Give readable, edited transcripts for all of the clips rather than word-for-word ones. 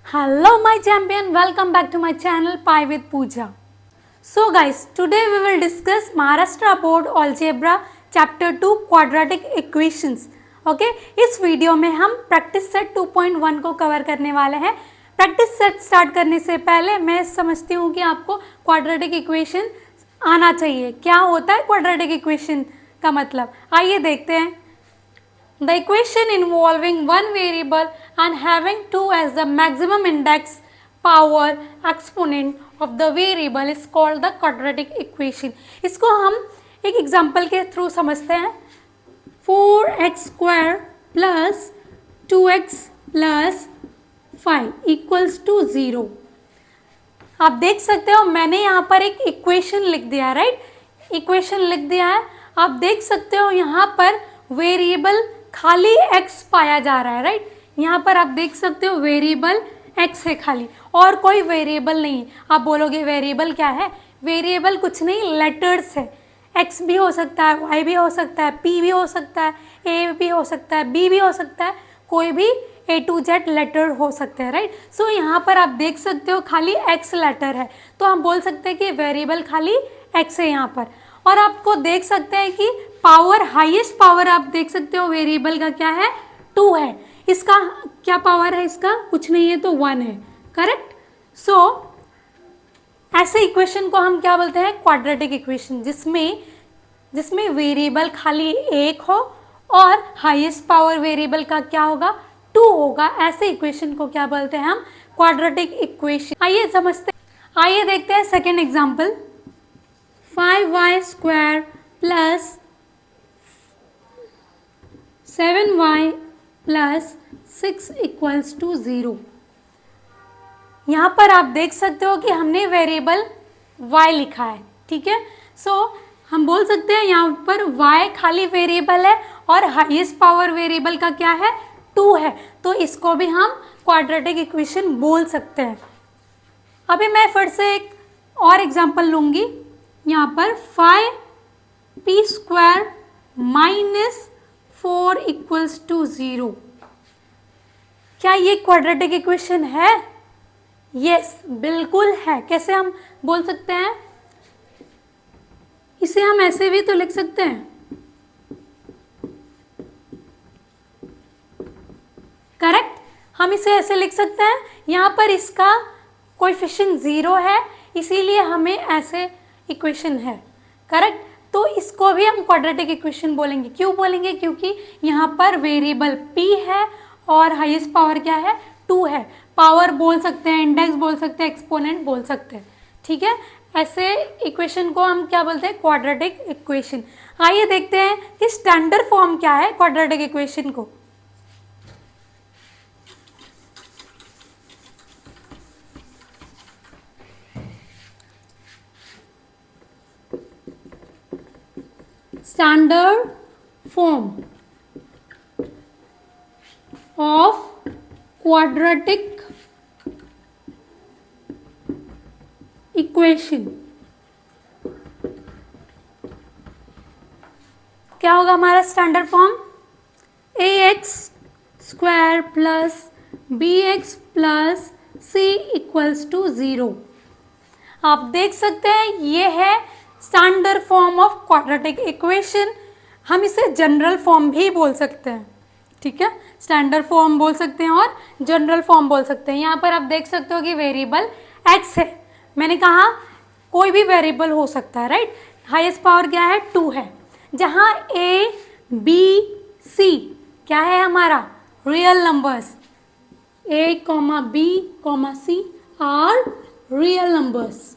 Hello my champion, welcome back to my channel Pi with Pooja. So guys, today we will discuss Maharashtra Board Algebra Chapter 2 Quadratic Equations. Okay, इस video में हम practice set 2.1 को cover करने वाले हैं. Practice set start करने से पहले मैं समझती हूँ कि आपको क्वाड्रेटिक इक्वेशन आना चाहिए. क्या होता है क्वाड्रेटिक इक्वेशन का मतलब, आइए देखते हैं. The equation involving one variable and having 2 as the maximum index power exponent of the variable is called the quadratic equation. इसको हम एक एग्जाम्पल के थ्रू समझते हैं. 4x square plus 2x plus 5 equals to 0. आप देख सकते हो मैंने यहाँ पर एक इक्वेशन लिख दिया है, राइट. इक्वेशन लिख दिया है. आप देख सकते हो यहाँ पर वेरिएबल खाली x पाया जा रहा है, राइट. यहाँ पर आप देख सकते हो वेरिएबल x है खाली, और कोई वेरिएबल नहीं. आप बोलोगे वेरिएबल क्या है, वेरिएबल कुछ नहीं, लेटर्स है. x भी हो सकता है, y भी हो सकता है, p भी हो सकता है, a भी हो सकता है, b भी हो सकता है, कोई भी A to Z लेटर हो सकते हैं, राइट. सो यहाँ पर आप देख सकते हो खाली x लेटर है, तो हम बोल सकते हैं कि वेरिएबल खाली x है यहाँ पर. और आपको देख सकते हैं कि पावर, हाईएस्ट पावर आप देख सकते हो वेरिएबल का क्या है, 2 है. इसका क्या पावर है, इसका कुछ नहीं है तो 1 है, करेक्ट. सो ऐसे इक्वेशन को हम क्या बोलते हैं, क्वाड्रेटिक इक्वेशन, जिसमें वेरिएबल खाली एक हो और हाईएस्ट पावर वेरिएबल का क्या होगा, 2 होगा. ऐसे इक्वेशन को क्या बोलते हैं हम, क्वाड्रेटिक इक्वेशन. आइए समझते हैं, आइए देखते हैं second example. 5y square plus 7y plus 6 equals to 0. यहाँ पर आप देख सकते हो कि हमने वेरिएबल y लिखा है, ठीक है. सो हम बोल सकते हैं यहाँ पर y खाली वेरिएबल है और हाईएस्ट पावर वेरिएबल का क्या है, 2 है, तो इसको भी हम क्वाड्रेटिक इक्वेशन बोल सकते हैं. अभी मैं फिर से एक और एग्जांपल लूँगी. यहाँ पर 5p square minus 4 equals to 0. क्या ये क्वाड्रेटिक इक्वेशन है? यस, बिल्कुल है. कैसे हम बोल सकते हैं, इसे हम ऐसे भी तो लिख सकते हैं, करेक्ट. हम इसे ऐसे लिख सकते हैं. यहाँ पर इसका कोएफिशिएंट 0 है, इसीलिए हमें ऐसे इक्वेशन है, करेक्ट. तो इसको भी हम क्वाड्रेटिक इक्वेशन बोलेंगे. क्यों बोलेंगे, क्योंकि यहाँ पर वेरिएबल p है और हाईएस्ट पावर क्या है, 2 है. पावर बोल सकते हैं, इंडेक्स बोल सकते हैं, एक्सपोनेंट बोल सकते हैं, ठीक है. ऐसे इक्वेशन को हम क्या बोलते हैं, क्वाड्रेटिक इक्वेशन. आइए देखते हैं कि स्टैंडर्ड फॉर्म क्या है क्वाड्रेटिक इक्वेशन को. Standard form of quadratic equation क्या होगा हमारा standard form, ax square plus bx plus c equals to 0. आप देख सकते हैं ये है standard form of quadratic equation. हम इसे जनरल फॉर्म भी बोल सकते हैं, ठीक है. स्टैंडर्ड फॉर्म बोल सकते हैं और जनरल फॉर्म बोल सकते हैं. यहाँ पर आप देख सकते हो कि वेरिएबल x है. मैंने कहा कोई भी वेरिएबल हो सकता है, राइट. हाईएस्ट पावर क्या है, 2 है. जहाँ a b c क्या है हमारा, real numbers. a b c are real numbers,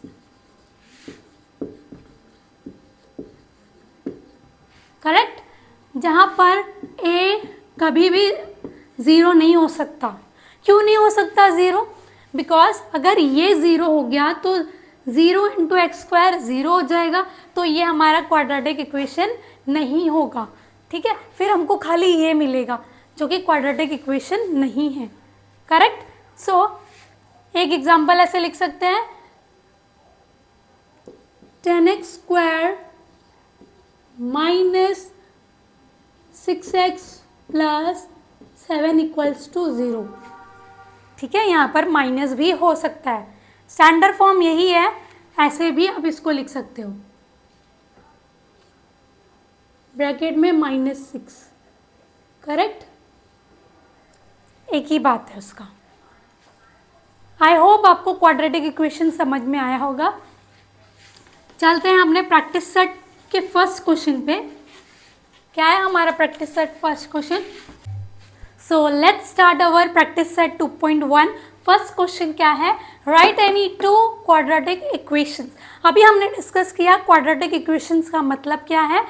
correct. जहाँ पर a कभी भी 0 नहीं हो सकता. क्यों नहीं हो सकता 0, बिकॉज अगर ये 0 हो गया तो 0 इंटू एक्स स्क्वायर 0 हो जाएगा, तो ये हमारा क्वाड्रेटिक इक्वेशन नहीं होगा, ठीक है. फिर हमको खाली ये मिलेगा जो कि क्वाड्रेटिक इक्वेशन नहीं है, करेक्ट. सो एक एग्जांपल ऐसे लिख सकते हैं, 10x square minus 6x plus 7 equals to 0. ठीक है, यहाँ पर माइनस भी हो सकता है। स्टैंडर्ड फॉर्म यही है, ऐसे भी आप इसको लिख सकते हो, ब्रैकेट में -6, करेक्ट, एक ही बात है उसका। आई होप आपको क्वाड्रेटिक इक्वेशन समझ में आया होगा। चलते हैं अपने प्रैक्टिस सेट के फर्स्ट क्वेश्चन पे। क्या है हमारा practice set first question? So let's start our practice set 2.1। First question क्या है? Right any two quadratic equations. अभी हमने डिस्कस किया क्वाड्रेटिक इक्वेशंस का मतलब क्या है,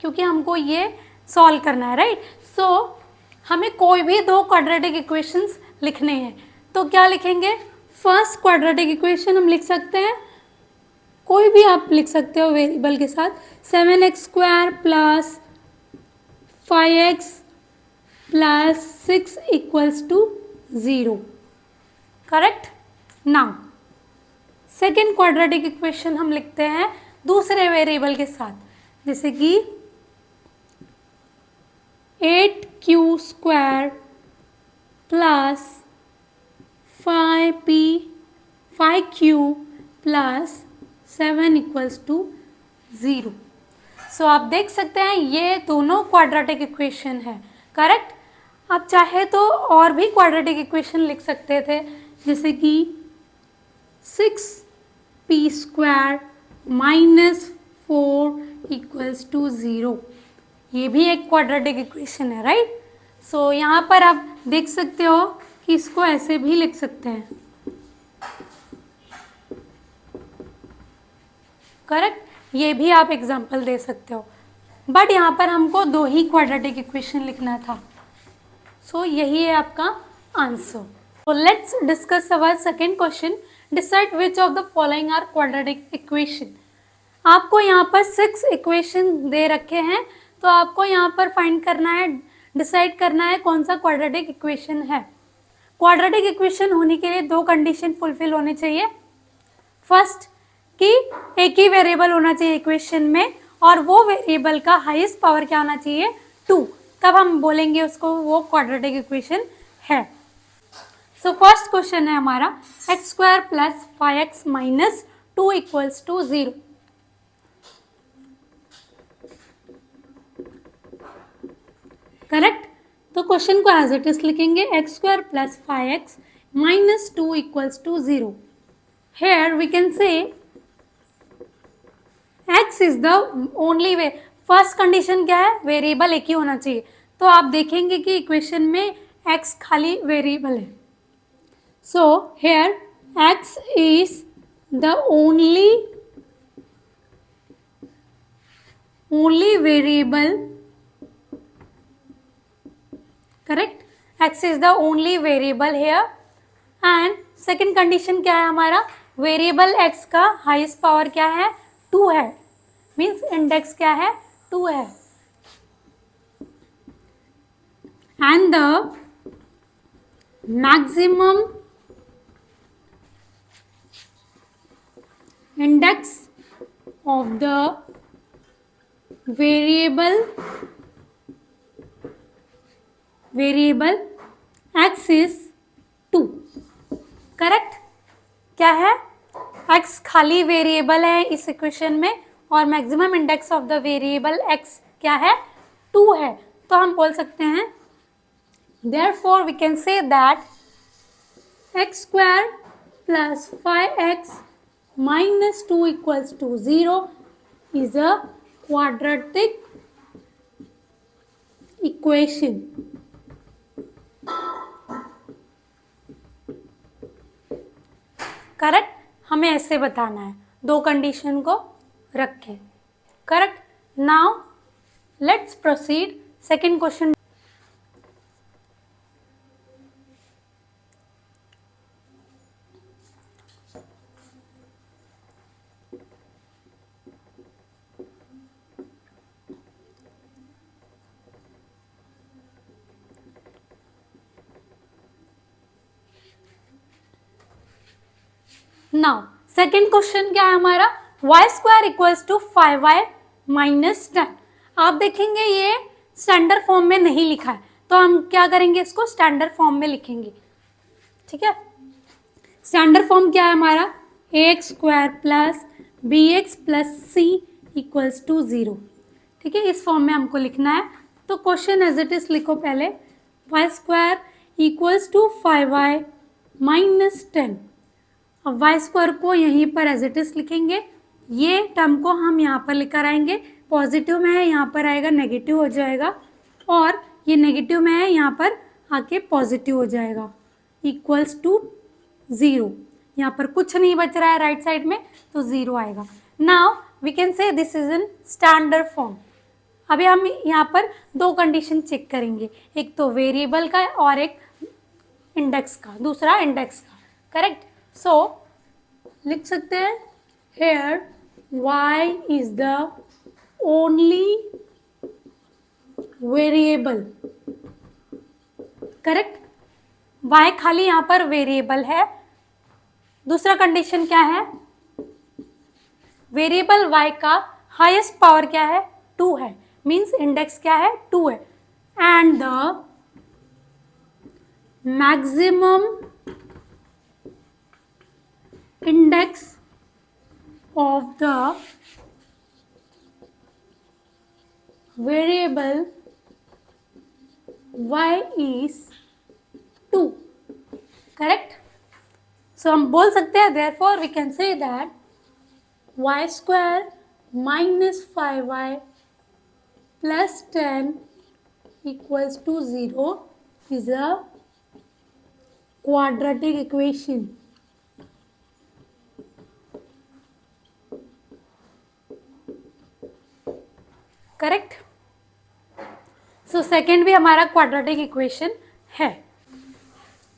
क्योंकि हमको ये सॉल्व करना है, राइट। सो हमें कोई भी दो क्वाड्रेटिक इक्वेशंस लिखने हैं, तो क्या लिखेंगे? फर्स्ट क्वाड्रेटिक इक्वेशन हम लिख सकते हैं, कोई भी आप लिख सकते हो वेरिएबल के साथ, 7x² plus 5x plus 6 equals to 0, correct. Now second quadratic equation हम लिखते हैं दूसरे वेरिएबल के साथ, जैसे कि 8q² plus 5q plus 7 equals to 0। So आप देख सकते हैं ये दोनों क्वाड्रेटिक इक्वेशन है, करेक्ट। आप चाहे तो और भी क्वाड्रेटिक इक्वेशन लिख सकते थे, जैसे कि 6p² माइनस 4 इक्वल्स टू 0, ये भी एक क्वाड्रेटिक इक्वेशन है, राइट। सो यहाँ पर आप देख सकते हो कि इसको ऐसे भी लिख सकते हैं, करेक्ट। ये भी आप एग्जाम्पल दे सकते हो, बट यहाँ पर हमको दो ही क्वाड्रेटिक इक्वेशन लिखना था। सो यही है आपका answer. So let's discuss our second question. Decide which of the following are quadratic equation. आपको यहाँ पर 6 इक्वेशन दे रखे हैं, तो आपको यहाँ पर फाइंड करना है, डिसाइड करना है कौन सा क्वाड्रेटिक इक्वेशन है। क्वाड्रेटिक इक्वेशन होने के लिए दो कंडीशन फुलफिल होने चाहिए। फर्स्ट कि एक ही वेरिएबल होना चाहिए इक्वेशन में, और वो वेरिएबल का हाईएस्ट पावर क्या होना चाहिए? 2, तब हम बोलेंगे उसको वो क्वाड्रेटिक इक्वेशन है। सो फर्स्ट क्वेश्चन है हमारा x² plus 5x minus 2 equals to 0। Correct. तो क्वेश्चन को एज इट इज लिखेंगे, x² plus 5x minus 2 equals to 0। Here we can say x is the only way. First condition क्या है? Variable एक ही होना चाहिए। तो आप देखेंगे कि इक्वेशन में x खाली वेरिएबल है। So here x is the only variable, correct? X is the only variable here, and second condition क्या है हमारा? वेरिएबल x का हाईएस्ट पावर क्या है? 2 है, मीन्स इंडेक्स क्या है? 2 है, and the maximum index of the variable x is 2, correct. क्या है? x खाली वेरिएबल है इस इक्वेशन में, और maximum index of the variable x क्या है? 2 है। तो हम बोल सकते हैं therefore we can say that x² plus 5x minus 2 equals to 0 is a quadratic equation. Correct. हमें ऐसे बताना है, दो कंडीशन को रख के, correct. Now let's proceed second question. Now second question क्या है हमारा? y² equals to 5y minus 10। आप देखेंगे ये स्टैंडर्ड फॉर्म में नहीं लिखा है, तो हम क्या करेंगे? इसको स्टैंडर्ड फॉर्म में लिखेंगे, ठीक है। स्टैंडर्ड फॉर्म क्या है हमारा, ax² plus bx plus c equals to 0, ठीक है। इस फॉर्म में हमको लिखना है। तो क्वेश्चन एज इट इज लिखो पहले, y² equals to 5y minus 10। अब y² को यहीं पर एज इट इज लिखेंगे, ये टर्म को हम यहाँ पर लेकर आएंगे, पॉजिटिव में है यहाँ पर आएगा नेगेटिव हो जाएगा, और ये नेगेटिव में है यहाँ पर आके पॉजिटिव हो जाएगा, इक्वल्स टू 0। यहाँ पर कुछ नहीं बच रहा है राइट साइड में, तो 0 आएगा। Now we can say this is in standard form. अभी हम यहाँ पर दो कंडीशन चेक करेंगे, एक तो वेरिएबल का और एक इंडेक्स का, दूसरा इंडेक्स का, करेक्ट। सो लिख सकते हैं here y is the only variable, correct. y खाली यहाँ पर वेरिएबल है। दूसरा कंडीशन क्या है, वेरिएबल y का हाईएस्ट पावर क्या है, 2 है, मीन्स इंडेक्स क्या है, 2 है, and the maximum index of the variable y is 2, correct। so हम बोल सकते हैं therefore we can say that y² minus 5y plus 10 equals to 0 is a quadratic equation, correct. So second भी हमारा quadratic equation है।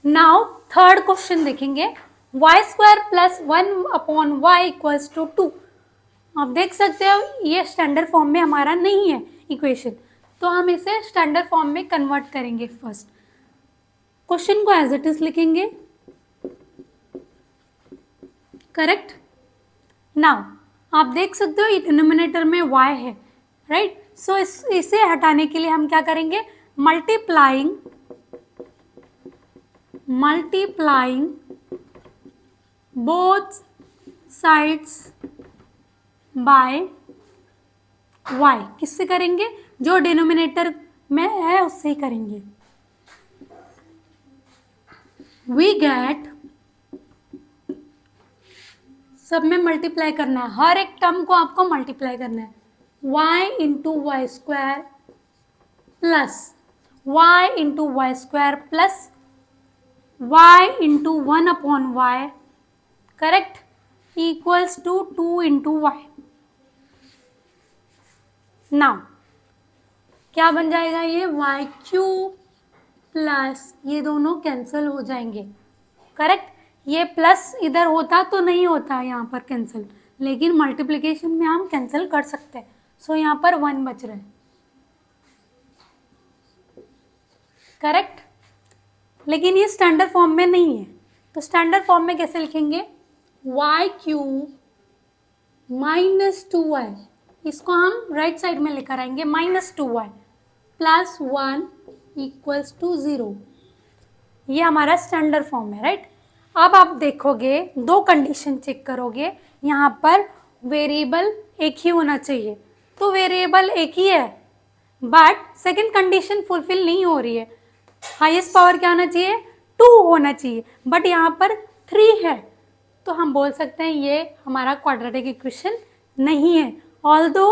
Now third question देखेंगे, y² plus 1/y equals to 2। आप देख सकते हो ये स्टैंडर्ड फॉर्म में हमारा नहीं है इक्वेशन, तो हम इसे स्टैंडर्ड फॉर्म में कन्वर्ट करेंगे। फर्स्ट क्वेश्चन को एज इट इज लिखेंगे, करेक्ट। नाउ आप देख सकते हो डिनोमिनेटर में y है, राइट। सो इसे हटाने के लिए हम क्या करेंगे, multiplying both sides by y। किससे करेंगे, जो डिनोमिनेटर में है उससे ही करेंगे। वी गेट, सब में मल्टीप्लाई करना है, हर एक टर्म को आपको मल्टीप्लाई करना है। y into y square plus y into y square plus y into 1/y, correct, equals to 2 into y. Now क्या बन जाएगा, ये y³ प्लस ये दोनों कैंसिल हो जाएंगे, करेक्ट। ये प्लस इधर होता तो नहीं होता यहाँ पर कैंसिल, लेकिन मल्टीप्लिकेशन में हम कैंसिल कर सकते हैं। सो यहाँ पर 1 बच रहा है, करेक्ट। लेकिन ये स्टैंडर्ड फॉर्म में नहीं है, तो स्टैंडर्ड फॉर्म में कैसे लिखेंगे, y³ माइनस 2y, इसको हम राइट साइड में लेकर आएंगे, minus 2y plus 1 equals to 0। ये हमारा स्टैंडर्ड फॉर्म है, राइट। अब आप देखोगे, दो कंडीशन चेक करोगे, यहाँ पर वेरिएबल एक ही होना चाहिए, तो वेरिएबल एक ही है, बट सेकंड कंडीशन फुलफिल नहीं हो रही है। हाईएस्ट पावर क्या होना चाहिए, 2 होना चाहिए, बट यहाँ पर 3 है, तो हम बोल सकते हैं ये हमारा क्वाड्रेटिक इक्वेशन नहीं है। ऑल्दो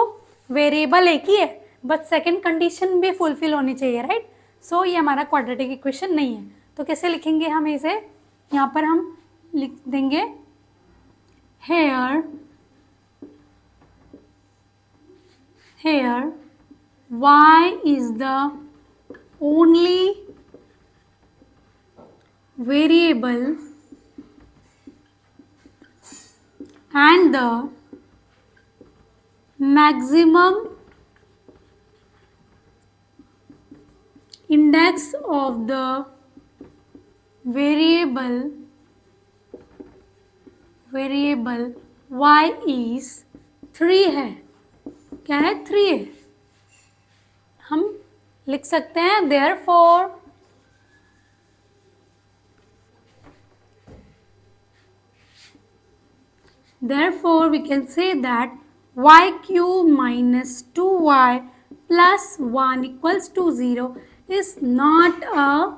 वेरिएबल एक ही है, बट सेकंड कंडीशन भी फुलफिल होनी चाहिए, राइट। सो ये हमारा क्वाड्रेटिक इक्वेशन नहीं है। तो कैसे लिखेंगे हम इसे, यहाँ पर हम लिख देंगे here y is the only variable and the maximum index of the variable y is 3 है। क्या है, 3 है। हम लिख सकते हैं therefore Therefore, we can say that y cube minus 2y plus 1 equals to 0 is not a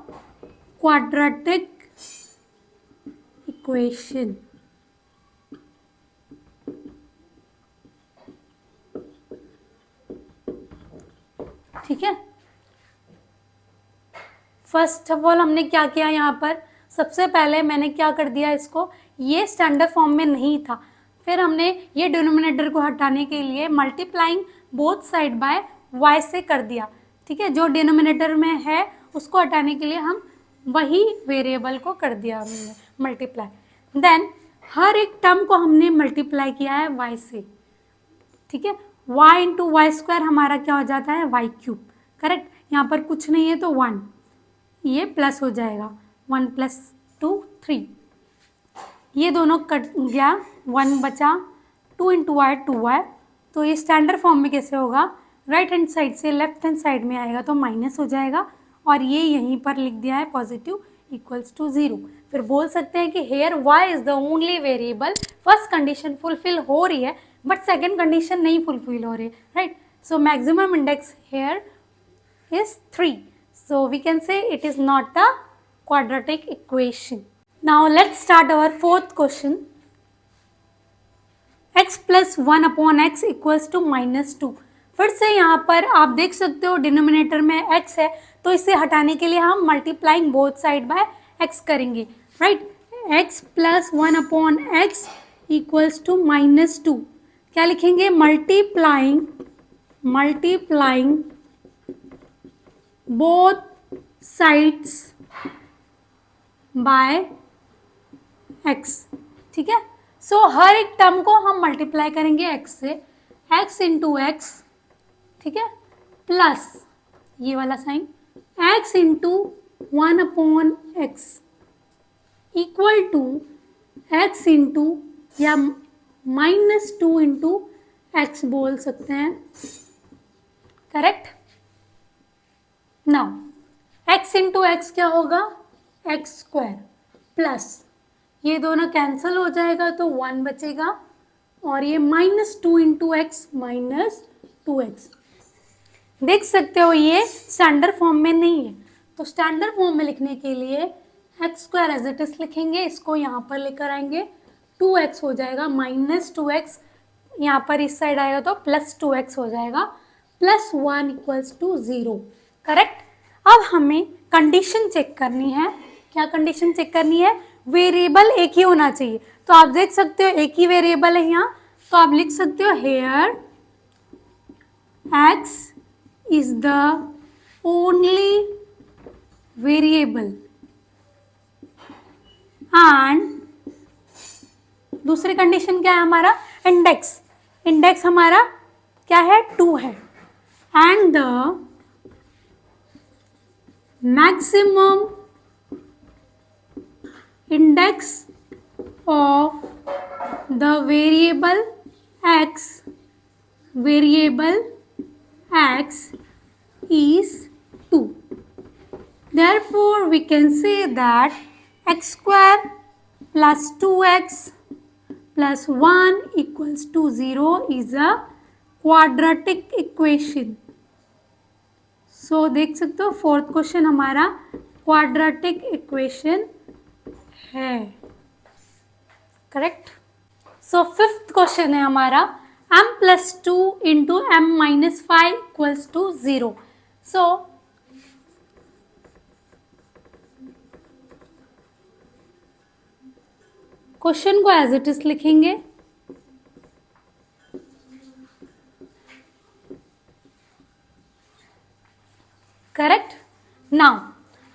quadratic equation. ठीक है, फर्स्ट ऑफ ऑल हमने क्या किया यहाँ पर, सबसे पहले मैंने क्या कर दिया, इसको ये स्टैंडर्ड फॉर्म में नहीं था, फिर हमने ये डिनोमिनेटर को हटाने के लिए multiplying both side by y से कर दिया। ठीक है, जो डिनोमिनेटर में है उसको हटाने के लिए हम वही वेरिएबल को कर दिया हमने मल्टीप्लाई। देन हर एक टर्म को हमने मल्टीप्लाई किया है y से। ठीक है, y इंटू वाई स्क्वायर हमारा क्या हो जाता है, y क्यूब। करेक्ट, यहाँ पर कुछ नहीं है तो 1, ये प्लस हो जाएगा, 1 + 2 3, ये दोनों कट गया, 1 बचा, 2 इंटू वाई 2y। तो ये स्टैंडर्ड फॉर्म में कैसे होगा, राइट हैंड साइड से लेफ्ट हैंड साइड में आएगा तो माइनस हो जाएगा, और ये यहीं पर लिख दिया है पॉजिटिव इक्वल्स टू 0। फिर बोल सकते हैं कि here y is the only variable. First condition fulfil हो रही है बट सेकेंड कंडीशन नहीं फुलफिल हो रही है, right. So maximum index here is 3, so we can say it is not a quadratic equation. Now let's start our fourth question. x plus 1 upon x equals to -2. फिर से यहाँ पर आप देख सकते हो डिनोमिनेटर में x है, तो इसे हटाने के लिए हम multiplying both side by x करेंगे, right. x plus 1 upon x equals to -2. क्या लिखेंगे, multiplying both sides by x। ठीक है, सो हर एक टर्म को हम मल्टीप्लाई करेंगे x से, x इंटू एक्स, ठीक है, प्लस ये वाला sign x into 1 upon x equal to x into या -2 इंटू एक्स बोल सकते हैं, correct. Now x into x क्या होगा, x स्क्वायर, प्लस ये दोनों कैंसिल हो जाएगा तो 1 बचेगा, और ये -2 इंटू एक्स -2x। देख सकते हो ये स्टैंडर्ड फॉर्म में नहीं है, तो स्टैंडर्ड फॉर्म में लिखने के लिए x square as it is लिखेंगे, इसको यहाँ पर लेकर आएंगे, 2x हो जाएगा, -2x यहाँ पर इस साइड आएगा तो +2x हो जाएगा, +1 इक्वल्स टू 0, करेक्ट। अब हमें कंडीशन चेक करनी है, क्या कंडीशन चेक करनी है, वेरिएबल एक ही होना चाहिए। तो आप देख सकते हो एक ही वेरिएबल है यहाँ, तो आप लिख सकते हो here x is the only variable and दूसरी कंडीशन क्या है हमारा, इंडेक्स हमारा क्या है, 2 है, and the maximum index of the variable x is 2. Therefore we can say that x square plus 2x plus 1 equals to 0 is a quadratic equation. So देख सकते हो फोर्थ क्वेश्चन हमारा क्वाड्रेटिक इक्वेशन है, correct. So fifth question है हमारा m + 2 into m - 5 equals to 0। So question को as it is लिखेंगे, correct. Now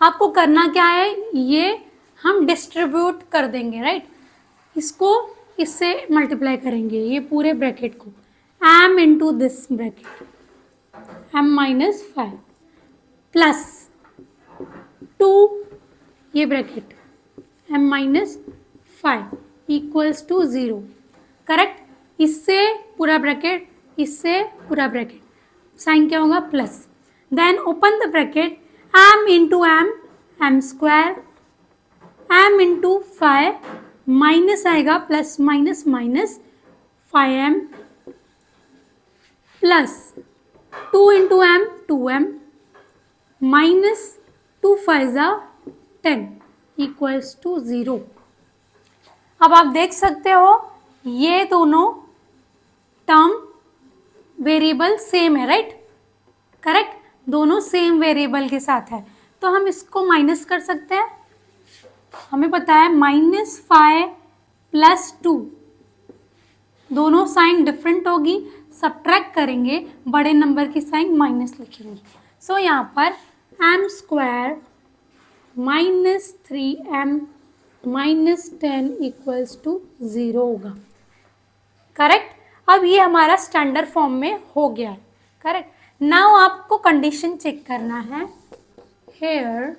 आपको करना क्या है, ये हम डिस्ट्रीब्यूट कर देंगे, राइट। इसको इससे मल्टीप्लाई करेंगे, ये पूरे ब्रैकेट को, m into this bracket m - 5 plus 2 ये bracket m - 5 equals to 0, correct. इससे पूरा ब्रैकेट, इससे पूरा ब्रैकेट, साइन क्या होगा, plus, then open the bracket, m into m, m square, m into 5 minus आएगा, plus minus minus 5m plus 2 into M 2m minus 2 5 10 equals to 0। अब आप देख सकते हो ये दोनों टर्म वेरिएबल सेम है, राइट, करेक्ट, दोनों सेम वेरिएबल के साथ है, तो हम इसको माइनस कर सकते हैं। हमें पता है -5 प्लस 2, दोनों साइन डिफरेंट होगी, सब्ट्रैक्ट करेंगे, बड़े नंबर की साइन माइनस लिखेंगे। सो यहाँ पर m square minus 3m minus 10 equals to 0 होगा, करेक्ट। अब ये हमारा स्टैंडर्ड फॉर्म में हो गया है, करेक्ट। नाउ आपको कंडीशन चेक करना है। हेयर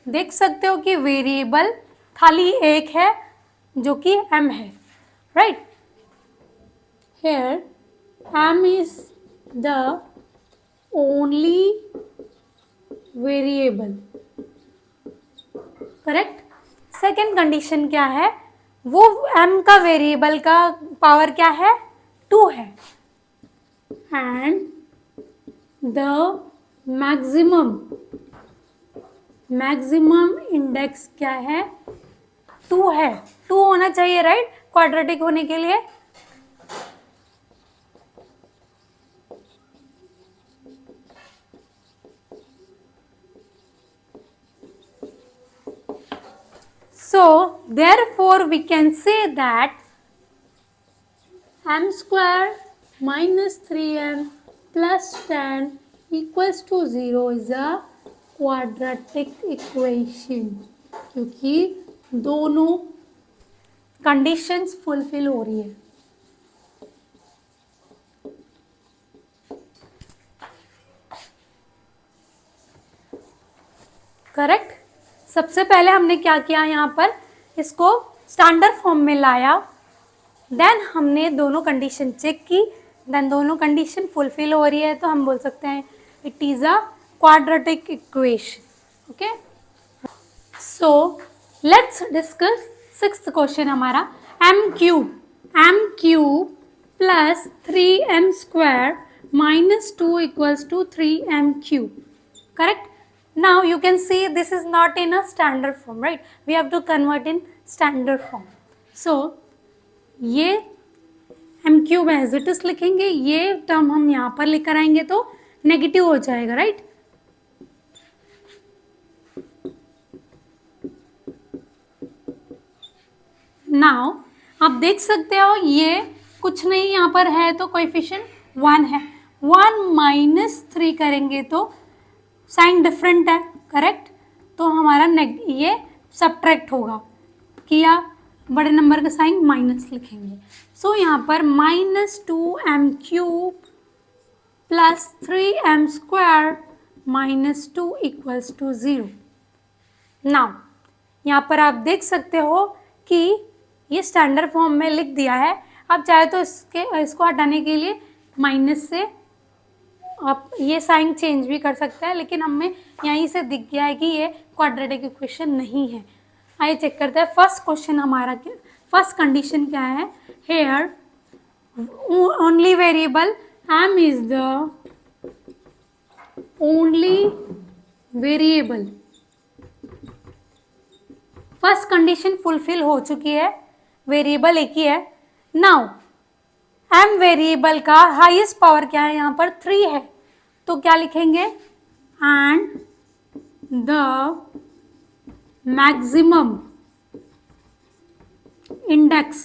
देख सकते हो कि वेरिएबल खाली एक है जो कि m है, right. Here m is the only variable, correct. Second condition क्या है, वो m का वेरिएबल का पावर क्या है, 2 है, एंड द मैक्सिमम इंडेक्स क्या है, 2 है। 2 होना चाहिए, राइट, क्वाड्रेटिक होने के लिए। So therefore we can say that m square minus 3m plus 10 equals to 0 is a quadratic equation, क्योंकि दोनों कंडीशंस फुलफिल हो रही है। करेक्ट। सबसे पहले हमने क्या किया, यहाँ पर इसको स्टैंडर्ड फॉर्म में लाया, देन हमने दोनों कंडीशन चेक की, देन दोनों कंडीशन फुलफिल हो रही है, तो हम बोल सकते हैं it is a quadratic equation. Okay, so let's discuss sixth question हमारा। m cube plus 3m square minus 2 equals to 3m cube, correct. Now you can see this is not in a standard form, right? We have to convert in standard form. So ये m cube as it is लिखेंगे, ये term हम यहाँ पर लेकर आएंगे तो negative हो जाएगा, राइट। नाउ आप देख सकते हो ये कुछ नहीं यहाँ पर है, तो कोएफिशिएंट 1 है। 1 माइनस 3 करेंगे तो साइन डिफरेंट है, करेक्ट, तो हमारा ये सब्ट्रैक्ट होगा, किया, बड़े नंबर का साइन माइनस लिखेंगे। सो यहाँ पर -2m cube plus 3m square minus 2 equals to 0। Now यहाँ पर आप देख सकते हो कि ये स्टैंडर्ड फॉर्म में लिख दिया है। आप चाहे तो इसको हटाने के लिए माइनस से आप ये साइन चेंज भी कर सकते हैं, लेकिन हमें यहीं से दिख गया है कि ये क्वाड्रेटिक इक्वेशन नहीं है। आइए चेक करते हैं फर्स्ट क्वेश्चन हमारा क्या, फर्स्ट कंडीशन क्या है। Here only variable m is the only variable. First condition fulfil हो चुकी है, वेरिएबल एक ही है। नाउ m वेरिएबल का हाईएस्ट पावर क्या है, यहाँ पर 3 है, तो क्या लिखेंगे, and the maximum index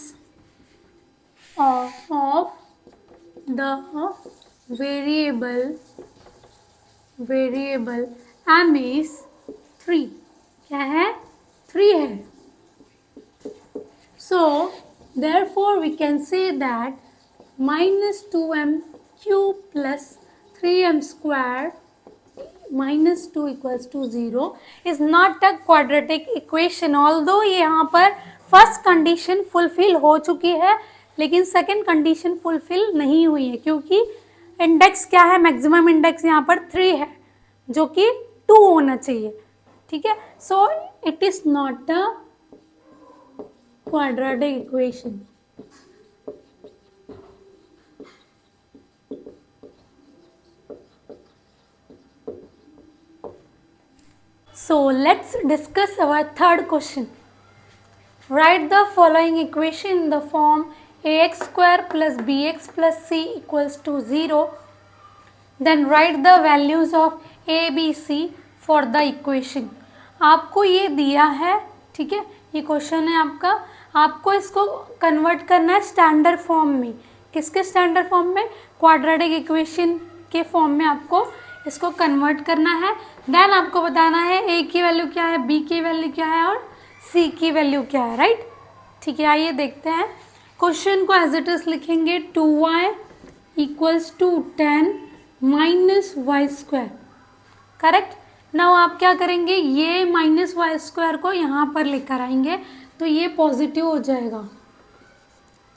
of the variable m is 3। क्या है, 3 है। सो therefore we can say that -2m cube plus 3m square minus 2 equals to 0 is not a quadratic equation। although ये यहाँ पर फर्स्ट कंडीशन फुलफिल हो चुकी है, लेकिन सेकंड कंडीशन फुलफिल नहीं हुई है, क्योंकि इंडेक्स क्या है, मैक्सिमम इंडेक्स यहाँ पर 3 है, जो कि 2 होना चाहिए, ठीक है। So it is not a quadratic equation. So let's discuss our third question. Write the following equation in the form ax square plus bx plus c equals to 0. Then write the values of a, b, c for the equation. आपको ये दिया है, ठीक है, ये question है आपका, आपको इसको कन्वर्ट करना है स्टैंडर्ड फॉर्म में. किसके स्टैंडर्ड फॉर्म में? क्वाड्रेटिक इक्वेशन के फॉर्म में आपको इसको कन्वर्ट करना है. देन आपको बताना है ए की वैल्यू क्या है, बी की वैल्यू क्या है और सी की वैल्यू क्या है, राइट. ठीक है, आइए देखते हैं. क्वेश्चन को एज इट इज लिखेंगे 2y equals to 10 minus y square. Correct. Now आप क्या करेंगे, ये माइनस वाई स्क्वायर को यहाँ पर लेकर आएंगे तो ये पॉजिटिव हो जाएगा.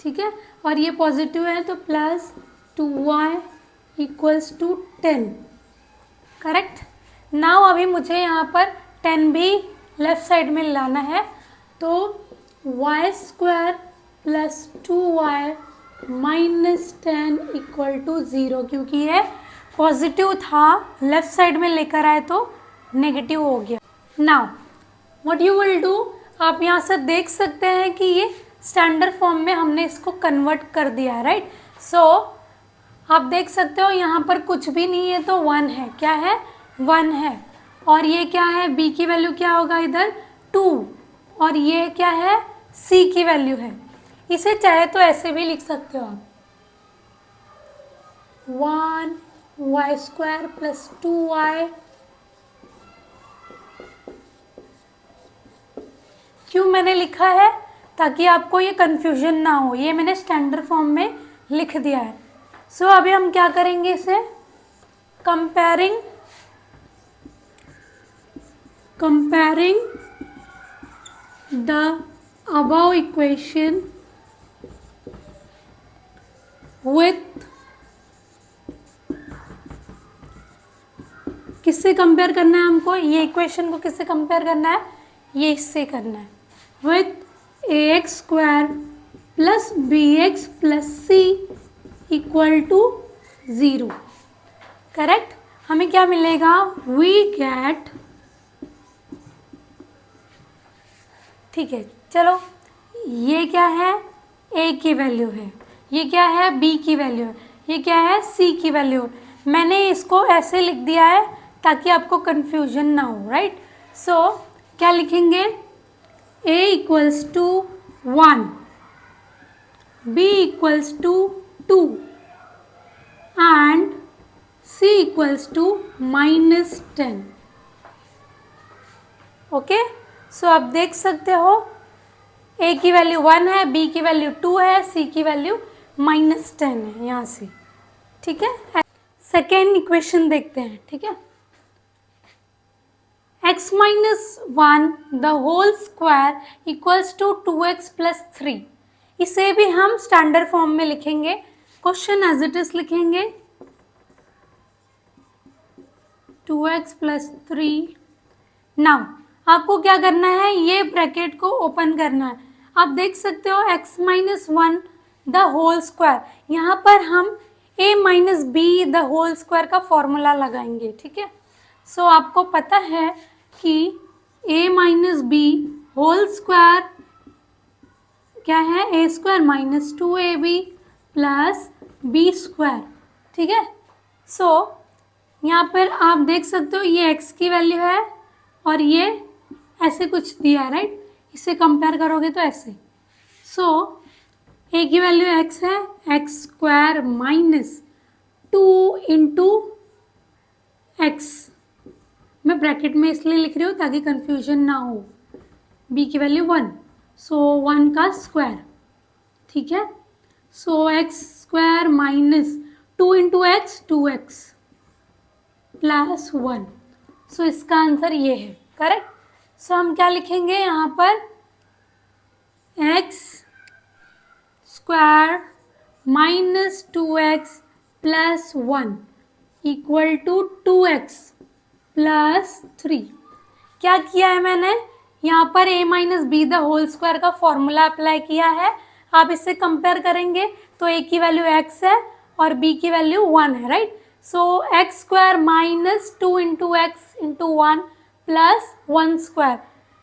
ठीक है, और ये पॉजिटिव है तो plus 2y equals to 10. Correct. Now अभी मुझे यहाँ पर 10 भी लेफ्ट साइड में लाना है तो y square plus 2y minus 10 equal to 0, क्योंकि ये पॉजिटिव था लेफ्ट साइड में लेकर आए तो नेगेटिव हो गया. Now what you will do, आप यहाँ से देख सकते हैं कि ये स्टैंडर्ड फॉर्म में हमने इसको कन्वर्ट कर दिया है, राइट. सो आप देख सकते हो यहाँ पर कुछ भी नहीं है तो 1 है. क्या है? 1 है. और ये क्या है, b की वैल्यू क्या होगा इधर 2, और ये क्या है, c की वैल्यू है. इसे चाहे तो ऐसे भी लिख सकते हो आप, 1y स्क्वायर प्लस 2y. क्यों मैंने लिखा है? ताकि आपको ये कंफ्यूजन ना हो. ये मैंने स्टैंडर्ड फॉर्म में लिख दिया है. सो अभी हम क्या करेंगे, इसे comparing the above equation with, किससे कंपेयर करना है हमको, ये इक्वेशन को किससे कंपेयर करना है, ये इससे करना है, with ax square plus bx plus c equal to 0. Correct. हमें क्या मिलेगा, वी गेट, ठीक है, चलो ये क्या है, a की वैल्यू है, ये क्या है, b की वैल्यू है, ये क्या है, c की वैल्यू है. मैंने इसको ऐसे लिख दिया है ताकि आपको कंफ्यूजन ना हो, राइट. सो क्या लिखेंगे, a equals to 1, b equals to 2 and c equals to minus 10. Okay. So आप देख सकते हो a की वैल्यू 1 है, b की वैल्यू 2 है, c की वैल्यू माइनस 10 है यहाँ से. ठीक है. सेकेंड इक्वेशन देखते हैं. ठीक है, x minus 1 the whole square equals to 2x plus 3. इसे भी हम स्टैंडर्ड फॉर्म में लिखेंगे. क्वेश्चन एज इट इज लिखेंगे 2x प्लस 3. नाउ आपको क्या करना है, ये ब्रैकेट को ओपन करना है. आप देख सकते हो x minus 1 the whole square, यहाँ पर हम a minus b the whole square का फॉर्मूला लगाएंगे. ठीक है. सो आपको पता है कि a minus b whole square क्या है, a square minus 2ab plus b square. ठीक है. सो यहाँ पर आप देख सकते हो ये x की वैल्यू है और ये ऐसे कुछ दिया है, राइट. इसे कंपेयर करोगे तो ऐसे. सो a की वैल्यू x है, x square minus 2 into x. मैं ब्रैकेट में इसलिए लिख रही हूँ ताकि कंफ्यूजन ना हो. b की वैल्यू 1, सो 1 का स्क्वायर. ठीक है. So X square minus 2 into X 2x plus 1. So इसका आंसर ये है. करेक्ट. सो हम क्या लिखेंगे यहाँ पर, x square minus 2x plus 1 equal to 2x plus 3. क्या किया है मैंने, यहाँ पर a minus b the whole square का फॉर्मूला अप्लाई किया है। आप इससे कंपेयर करेंगे तो a की वैल्यू x है और b की वैल्यू 1 है, right. So X square minus 2 into X into 1 plus 1 square,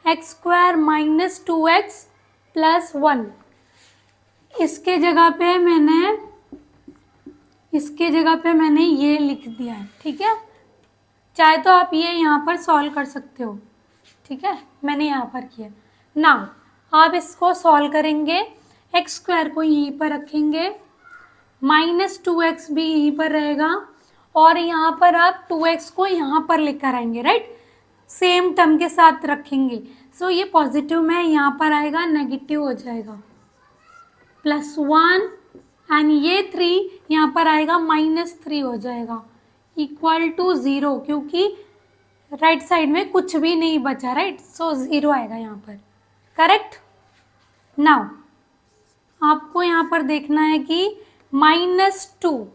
X square minus 2x plus 1। इसके जगह पे मैंने ये लिख दिया है, ठीक है। चाहे तो आप ये यहाँ पर सॉल्व कर सकते हो, ठीक है, मैंने यहाँ पर किया। नाउ आप इसको सॉल्व करेंगे, एक्स स्क्वायर को यहीं पर रखेंगे, माइनस 2x भी यहीं पर रहेगा और यहाँ पर आप 2x को यहाँ पर लेकर आएंगे, राइट, सेम टर्म के साथ रखेंगे। सो ये पॉजिटिव में यहाँ पर आएगा, नेगेटिव हो जाएगा, प्लस 1 एंड ये 3 यहाँ पर आएगा, माइनस 3 हो जाएगा, इक्वल टू 0, क्योंकि राइट साइड में कुछ भी नहीं बचा, राइट। सो 0 आएगा यहाँ पर, करेक्ट। नाउ आपको यहाँ पर देखना है कि -2,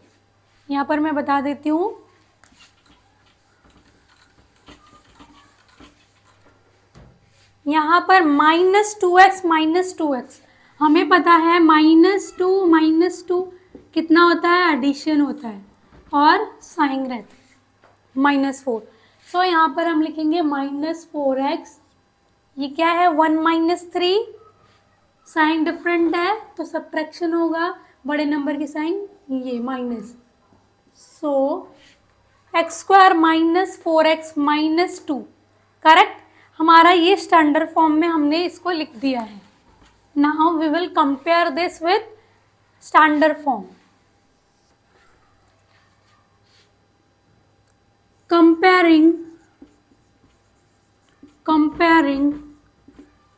यहाँ पर मैं बता देती हूँ, यहाँ पर -2x हमें पता है -2 कितना होता है, एडिशन होता है और साइन रहता है -4। सो यहाँ पर हम लिखेंगे -4x, ये क्या है 1 - 3, साइन डिफरेंट है तो सब्ट्रैक्शन होगा, बड़े नंबर की साइन ये माइनस। सो एक्स स्क्वायर -4x -2, करेक्ट। हमारा ये स्टैंडर्ड फॉर्म में हमने इसको लिख दिया है। Now we will compare this with standard form. comparing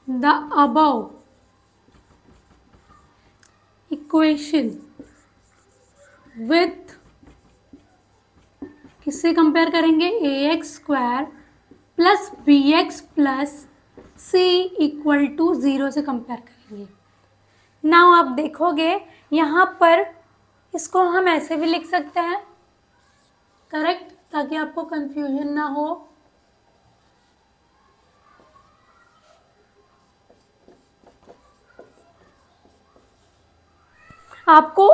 the above equation with, किससे कंपेयर करेंगे, ax square plus bx plus c equal to 0 से कंपेयर करेंगे। नाउ आप देखोगे यहाँ पर इसको हम ऐसे भी लिख सकते हैं, करेक्ट, ताकि आपको कंफ्यूजन ना हो। आपको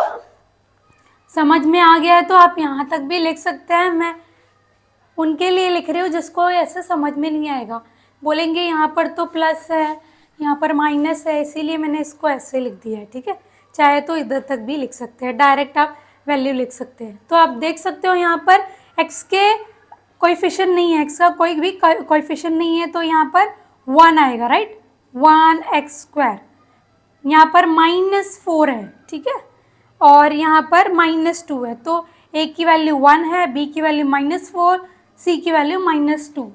समझ में आ गया है तो आप यहाँ तक भी लिख सकते हैं। मैं उनके लिए लिख रही हूँ जिसको ऐसे समझ में नहीं आएगा, बोलेंगे यहाँ पर तो प्लस है, यहाँ पर माइनस है, इसीलिए मैंने इसको ऐसे लिख दिया है, ठीक है। चाहे तो इधर तक भी लिख सकते हैं, डायरेक्ट आप वैल्यू लिख सकते हैं। तो आप देख सकते हो यहाँ पर x के कोएफिशिएंट नहीं है, x का कोई भी कोएफिशिएंट नहीं है, तो यहाँ पर 1 आएगा, राइट, 1x स्क्वायर। यहाँ पर -4 है, ठीक है, और यहाँ पर -2 है, तो a की वैल्यू 1 है, b की वैल्यू -4, c की value -2।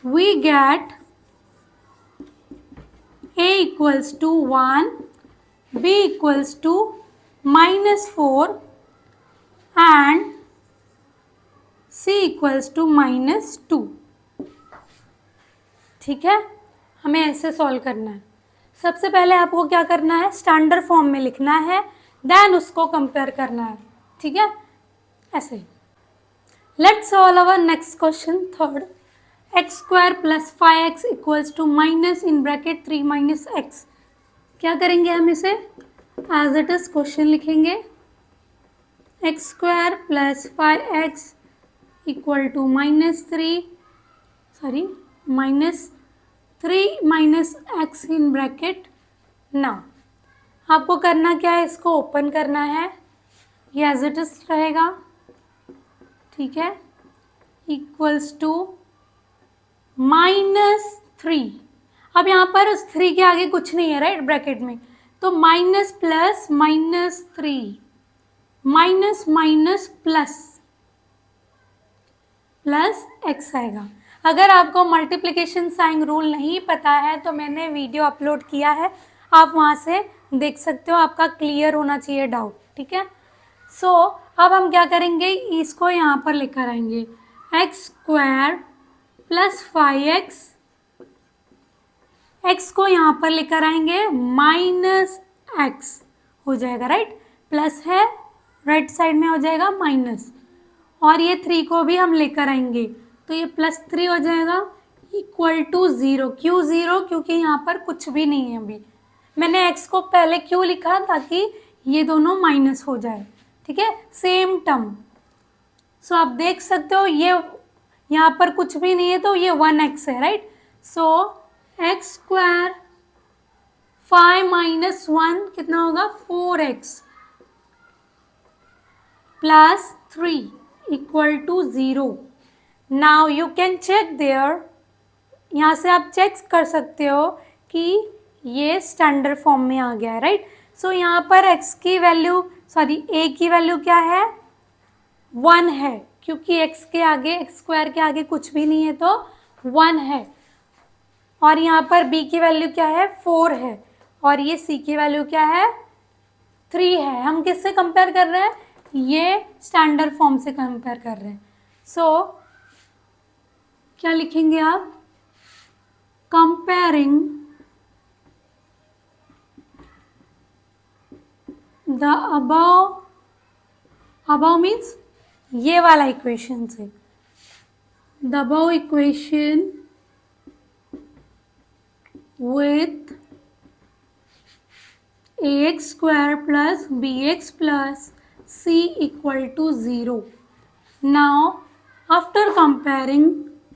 We get a equals to 1, b equals to -4 and c equals to -2, ठीक है। हमें ऐसे सॉल्व करना है। सबसे पहले आपको क्या करना है, स्टैंडर्ड फॉर्म में लिखना है, देन उसको कंपेयर करना है, ठीक है, ऐसे। Let's solve our next question, third. X square plus 5x equals to minus in bracket 3 - x। क्या करेंगे हम इसे, एज इट इज क्वेश्चन लिखेंगे, x square plus 5x equal to -3 - x in bracket. Now आपको करना क्या है, इसको ओपन करना है, ये एज इट इज रहेगा, ठीक है, इक्वल्स टू -3। अब यहाँ पर 3 के आगे कुछ नहीं है, राइट, ब्रैकेट में, तो minus plus -3 minus minus plus x आएगा। अगर आपको मल्टीप्लिकेशन साइन रूल नहीं पता है तो मैंने वीडियो अपलोड किया है, आप वहाँ से देख सकते हो, आपका क्लियर होना चाहिए डाउट, ठीक है। सो अब हम क्या करेंगे, इसको यहाँ पर लेकर आएंगे, x square plus 5x, x को यहाँ पर लेकर आएंगे -x हो जाएगा, राइट, प्लस है, राइट साइड में हो जाएगा माइनस, और ये 3 को भी हम लेकर आएंगे तो ये +3 हो जाएगा, इक्वल टू 0। क्यों 0? क्योंकि यहाँ पर कुछ भी नहीं है अभी। मैंने x को पहले क्यों लिखा? ताकि ये दोनों माइनस हो जाए, ठीक है, सेम टर्म। सो आप देख सकते हो ये यहाँ पर कुछ भी नहीं है तो ये 1x है, right. So x square 5 minus 1 कितना होगा? 4x plus 3 equal to 0। Now you can check there, यहाँ से आप चेक कर सकते हो कि ये स्टैंडर्ड फॉर्म में आ गया है, राइट। सो यहाँ पर x की वैल्यू a की वैल्यू क्या है? 1 है, क्योंकि x के आगे, x स्क्वायर के आगे कुछ भी नहीं है तो 1 है। और यहाँ पर b की वैल्यू क्या है? 4 है। और ये c की वैल्यू क्या है? 3 है। हम किससे कंपेयर कर रहे हैं? ये स्टैंडर्ड फॉर्म से कंपेयर कर रहे हैं। सो क्या लिखेंगे आप? कंपेयरिंग द अबव मीन्स ये वाला इक्वेशन से, the above equation with ax square plus bx plus c equal to 0. Now after comparing,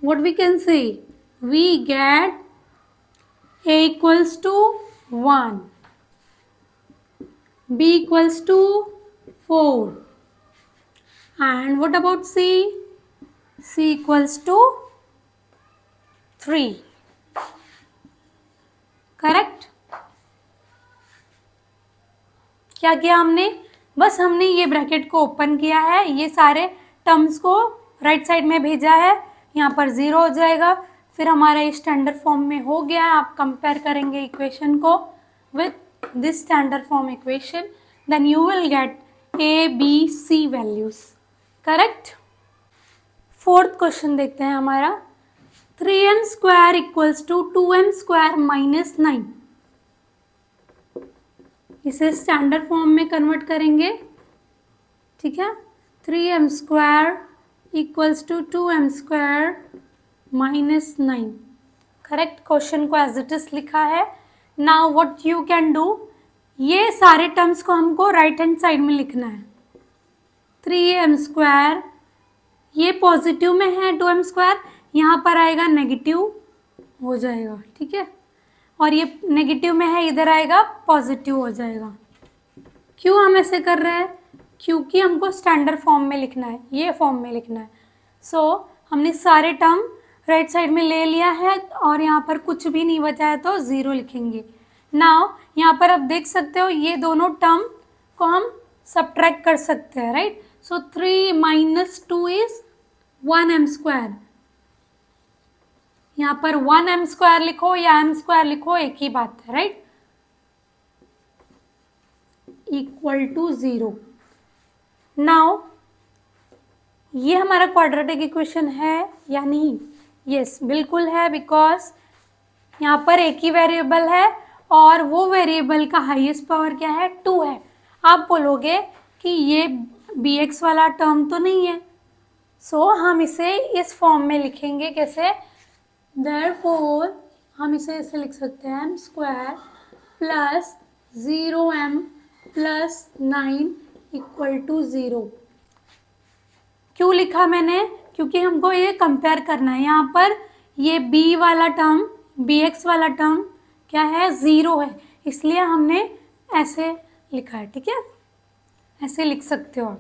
what we can say? We get a equals to 1, b equals to 4, and what about c? c equals to 3. Correct. क्या किया हमने? बस हमने ये bracket को open किया है, ये सारे टर्म्स को राइट साइड में भेजा है, यहाँ पर 0 हो जाएगा। फिर हमारा ये स्टैंडर्ड फॉर्म में हो गया। आप कंपेयर करेंगे इक्वेशन को with this standard form equation, then you will get a b c values. Correct. Fourth question देखते हैं हमारा। 3m square equals to 2m square minus 9। इसे स्टैंडर्ड फॉर्म में कन्वर्ट करेंगे, ठीक है। 3m square equals to 2m square minus 9। Correct. Question को as it is लिखा है। Now what you can do, ये सारे टर्म्स को हमको राइट हैंड साइड में लिखना है। 3m स्क्वायर, ये पॉजिटिव में है, 2m स्क्वायर यहाँ पर आएगा नेगेटिव हो जाएगा, ठीक है। और ये नेगेटिव में है, इधर आएगा पॉजिटिव हो जाएगा। क्यों हम ऐसे कर रहे हैं? क्योंकि हमको स्टैंडर्ड फॉर्म में लिखना है, ये फॉर्म में लिखना है। सो हमने सारे टर्म राइट साइड में ले लिया है और यहाँ पर कुछ भी नहीं बचा है तो 0 लिखेंगे। नाउ यहाँ पर आप देख सकते हो ये दोनों टर्म को हम सब्ट्रैक्ट कर सकते हैं, right. So 3 minus 2 is 1m square. यहाँ पर 1m स्क्वायर लिखो या m स्क्वायर लिखो, एक ही बात है, राइट। Equal to 0। नाउ ये हमारा क्वाड्रेटिक इक्वेशन है या नहीं? यस, बिल्कुल है, बिकॉज यहाँ पर एक ही वेरिएबल है और वो वेरिएबल का हाईएस्ट पावर क्या है? 2 है। आप बोलोगे कि ये bx वाला टर्म तो नहीं है, सो हम इसे इस फॉर्म में लिखेंगे। कैसे? Therefore हम इसे ऐसे लिख सकते हैं, m square plus 0m plus 9 equal to 0। क्यों लिखा मैंने? क्योंकि हमको ये कंपेयर करना है। यहाँ पर ये b वाला टर्म, bx वाला टर्म क्या है? 0 है, इसलिए हमने ऐसे लिखा है, ठीक है। ऐसे लिख सकते हो।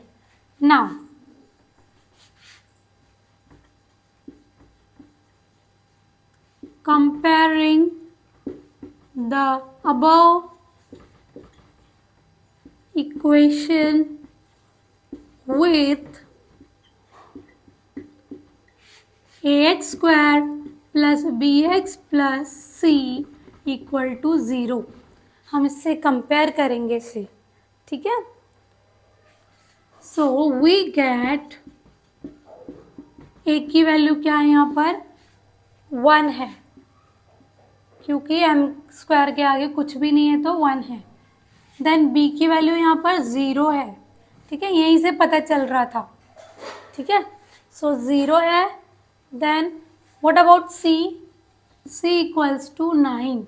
Now comparing the above equation with ax square plus bx plus c equal to 0। हम इससे कंपेयर करेंगे इसे, ठीक है। सो वी गेट, a की वैल्यू क्या है? यहाँ पर 1 है, क्योंकि m स्क्वायर के आगे कुछ भी नहीं है तो 1 है। देन b की वैल्यू यहाँ पर 0 है, ठीक है, यहीं से पता चल रहा था, ठीक है। सो 0 है। Then what about c? c equals to 9।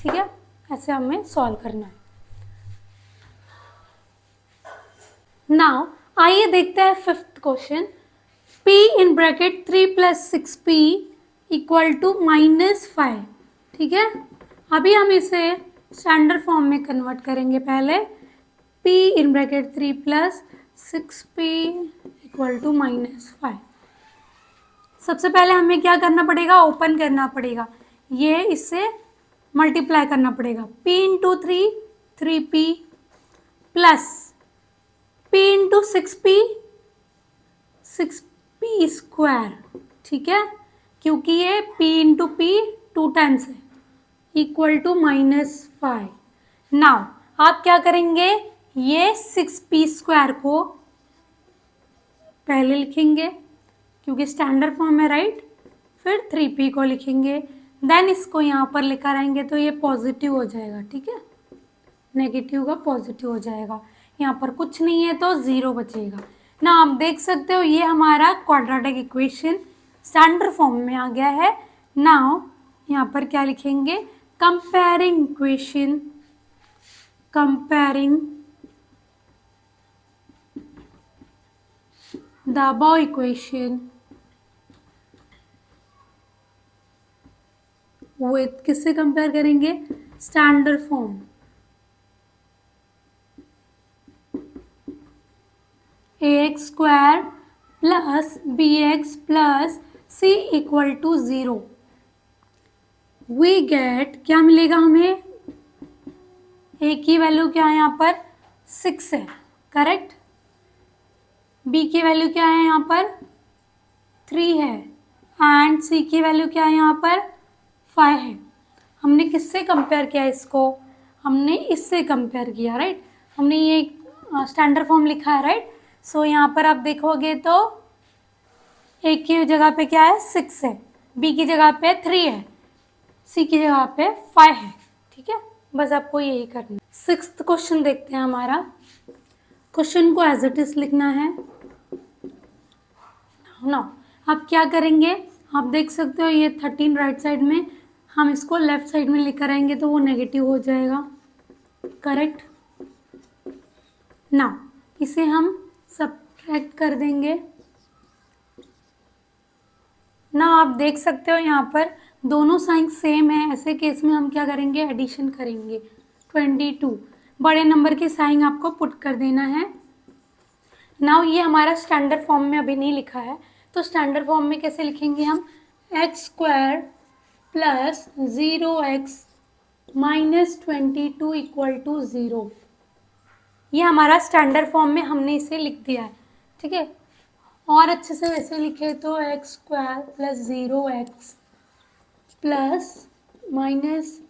ठीक है, ऐसे हमें सॉल्व करना है। नाउ आइए देखते हैं fifth question. p in bracket 3 plus 6p equal to -5। ठीक है, अभी हम इसे स्टैंडर्ड फॉर्म में कन्वर्ट करेंगे। पहले p in bracket 3 plus 6p equal to -5। सबसे पहले हमें क्या करना पड़ेगा, ओपन करना पड़ेगा, ये इससे मल्टीप्लाई करना पड़ेगा। p into 3 3p plus p into 6p 6p square. ठीक है, क्योंकि ये p इंटू p 2 टाइम्स है, इक्वल टू -5। नाउ आप क्या करेंगे, ये 6p स्क्वायर को पहले लिखेंगे क्योंकि स्टैंडर्ड फॉर्म है, राइट। फिर 3p को लिखेंगे, देन इसको यहाँ पर लेकर आएंगे तो ये पॉजिटिव हो जाएगा। ठीक है, नेगेटिव का पॉजिटिव हो जाएगा, यहाँ पर कुछ नहीं है तो 0 बचेगा ना। आप देख सकते हो ये हमारा क्वाड्रेटिक इक्वेशन स्टैंडर्ड फॉर्म में आ गया है। नाउ यहाँ पर क्या लिखेंगे, comparing equation, comparing the above equation with, किससे कंपेयर करेंगे, standard form. ax square plus bx plus c equal to 0। We get, क्या मिलेगा हमें, a की वैल्यू क्या है यहाँ पर 6 है, करेक्ट। b की वैल्यू क्या है यहाँ पर 3 है, एंड c की वैल्यू क्या है यहाँ पर 5 है। हमने किससे कंपेयर किया इसको, हमने इससे कंपेयर किया, राइट। हमने ये स्टैंडर्ड फॉर्म लिखा है, राइट। सो यहाँ पर आप देखोगे तो a की जगह पे क्या है 6 है, b की जगह पे 3 है, c की जगह पे 5 है। ठीक है, बस आपको यही करना है। सिक्स्थ क्वेश्चन देखते हैं हमारा। क्वेश्चन को एज इट इज लिखना है ना। आप क्या करेंगे, आप देख सकते हो ये 13 राइट साइड में, हम इसको लेफ्ट साइड में लेकर आएंगे तो वो नेगेटिव हो जाएगा, करेक्ट ना। इसे हम सब्ट्रैक्ट कर देंगे ना। आप देख सकते हो यहाँ पर दोनों साइन सेम है, ऐसे केस में हम क्या करेंगे, एडिशन करेंगे। 22 बड़े नंबर के साइन आपको पुट कर देना है। नाउ ये हमारा स्टैंडर्ड फॉर्म में अभी नहीं लिखा है, तो स्टैंडर्ड फॉर्म में कैसे लिखेंगे हम, x square plus 0x minus 22 equal to 0। ये हमारा स्टैंडर्ड फॉर्म में हमने इसे लिख दिया है। ठीक है, और अच्छे से वैसे लिखे तो x square plus 0x plus minus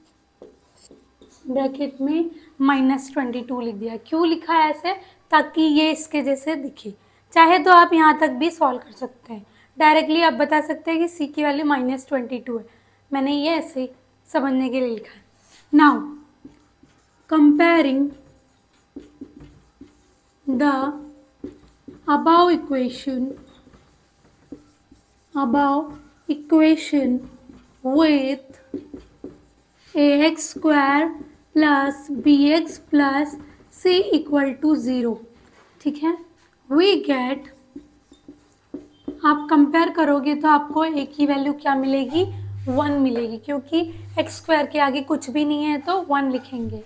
bracket में -22 लिख दिया। क्यों लिखा है ऐसे, ताकि ये इसके जैसे दिखे। चाहे तो आप यहाँ तक भी सॉल्व कर सकते हैं, डायरेक्टली आप बता सकते हैं कि c की वैल्यू -22 है। मैंने ये ऐसे ही समझने के लिए लिखा है। Now comparing the above equation with ax square plus bx plus c equal to 0। ठीक है, we get, आप कंपेयर करोगे तो आपको a की वैल्यू क्या मिलेगी, 1 मिलेगी, क्योंकि एक्स स्क्वायर के आगे कुछ भी नहीं है तो 1 लिखेंगे।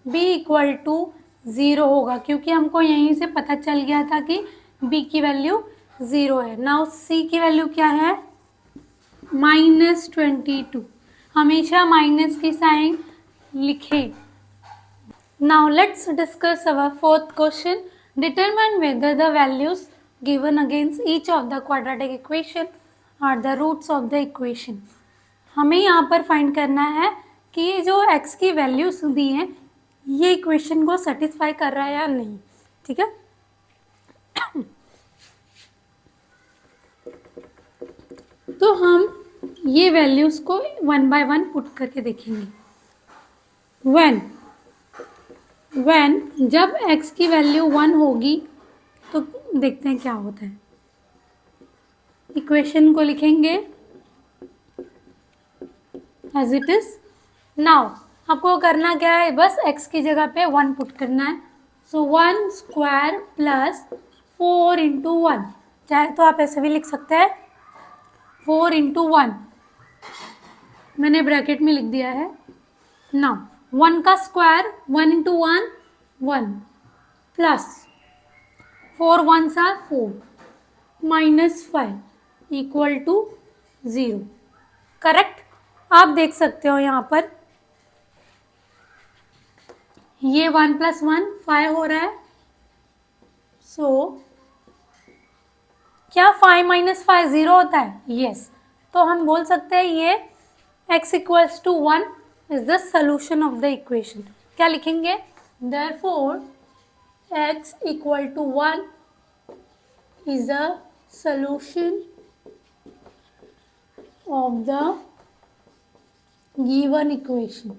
b इक्वल टू 0 होगा, क्योंकि हमको यहीं से पता चल गया था कि b की वैल्यू 0 है। नाउ c की वैल्यू क्या है, -22। हमेशा माइनस की साइन लिखें। Now let's discuss our fourth question. Determine whether the values given against each of the quadratic equation are the roots of the equation. हमें यहाँ पर फाइंड करना है कि ये जो x की वैल्यूज दी हैं ये इक्वेशन को सेटिस्फाई कर रहा है या नहीं। ठीक है, तो हम ये वैल्यूज को 1 बाय 1 पुट करके देखेंगे। व्हेन जब x की वैल्यू 1 होगी तो देखते हैं क्या होता है। इक्वेशन को लिखेंगे एज इट इज। नाउ आपको करना क्या है, बस x की जगह पे 1 पुट करना है। सो 1 स्क्वायर प्लस 4 इंटू 1, चाहे तो आप ऐसे भी लिख सकते हैं 4 इंटू 1, मैंने ब्रैकेट में लिख दिया है। नाउ 1 का square 1 into 1 1 plus 4 1s are 4 minus 5 equal to 0। Correct. आप देख सकते हो यहाँ पर ये 1 प्लस 1 5 हो रहा है। सो क्या 5 माइनस 5 0 होता है? यस। तो हम बोल सकते हैं ये x equals to 1 is the solution of the equation. क्या लिखेंगे? Therefore x equal to 1 is a solution of the given equation।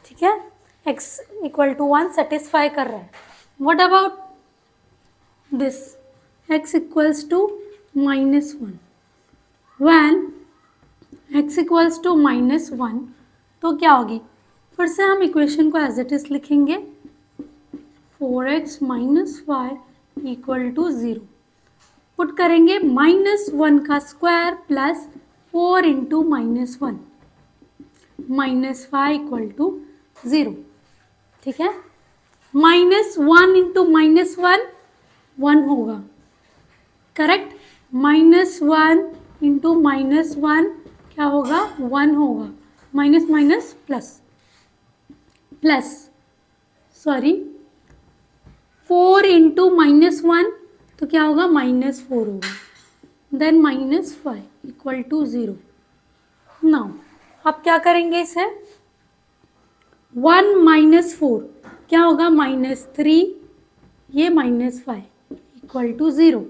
ठीक है, x इक्वल टू 1 सेटिस्फाई कर रहा है। What about this x equals to minus 1। When x equals to minus 1 तो क्या होगी? फिर से हम इक्वेशन को एज इट इज लिखेंगे 4x minus 5 equal to 0। Put करेंगे -1 का square plus 4 into -1 -5 equal to 0। ठीक है, -1 इंटू -1 1 होगा। करेक्ट। -1 इंटू -1 क्या होगा? 1 होगा। Minus minus plus sorry 4 into -1 तो क्या होगा? -4 होगा। Then -5 equal to 0। नाउ अब क्या करेंगे इसे? 1 माइनस 4 क्या होगा? -3, ये -5 equal to 0।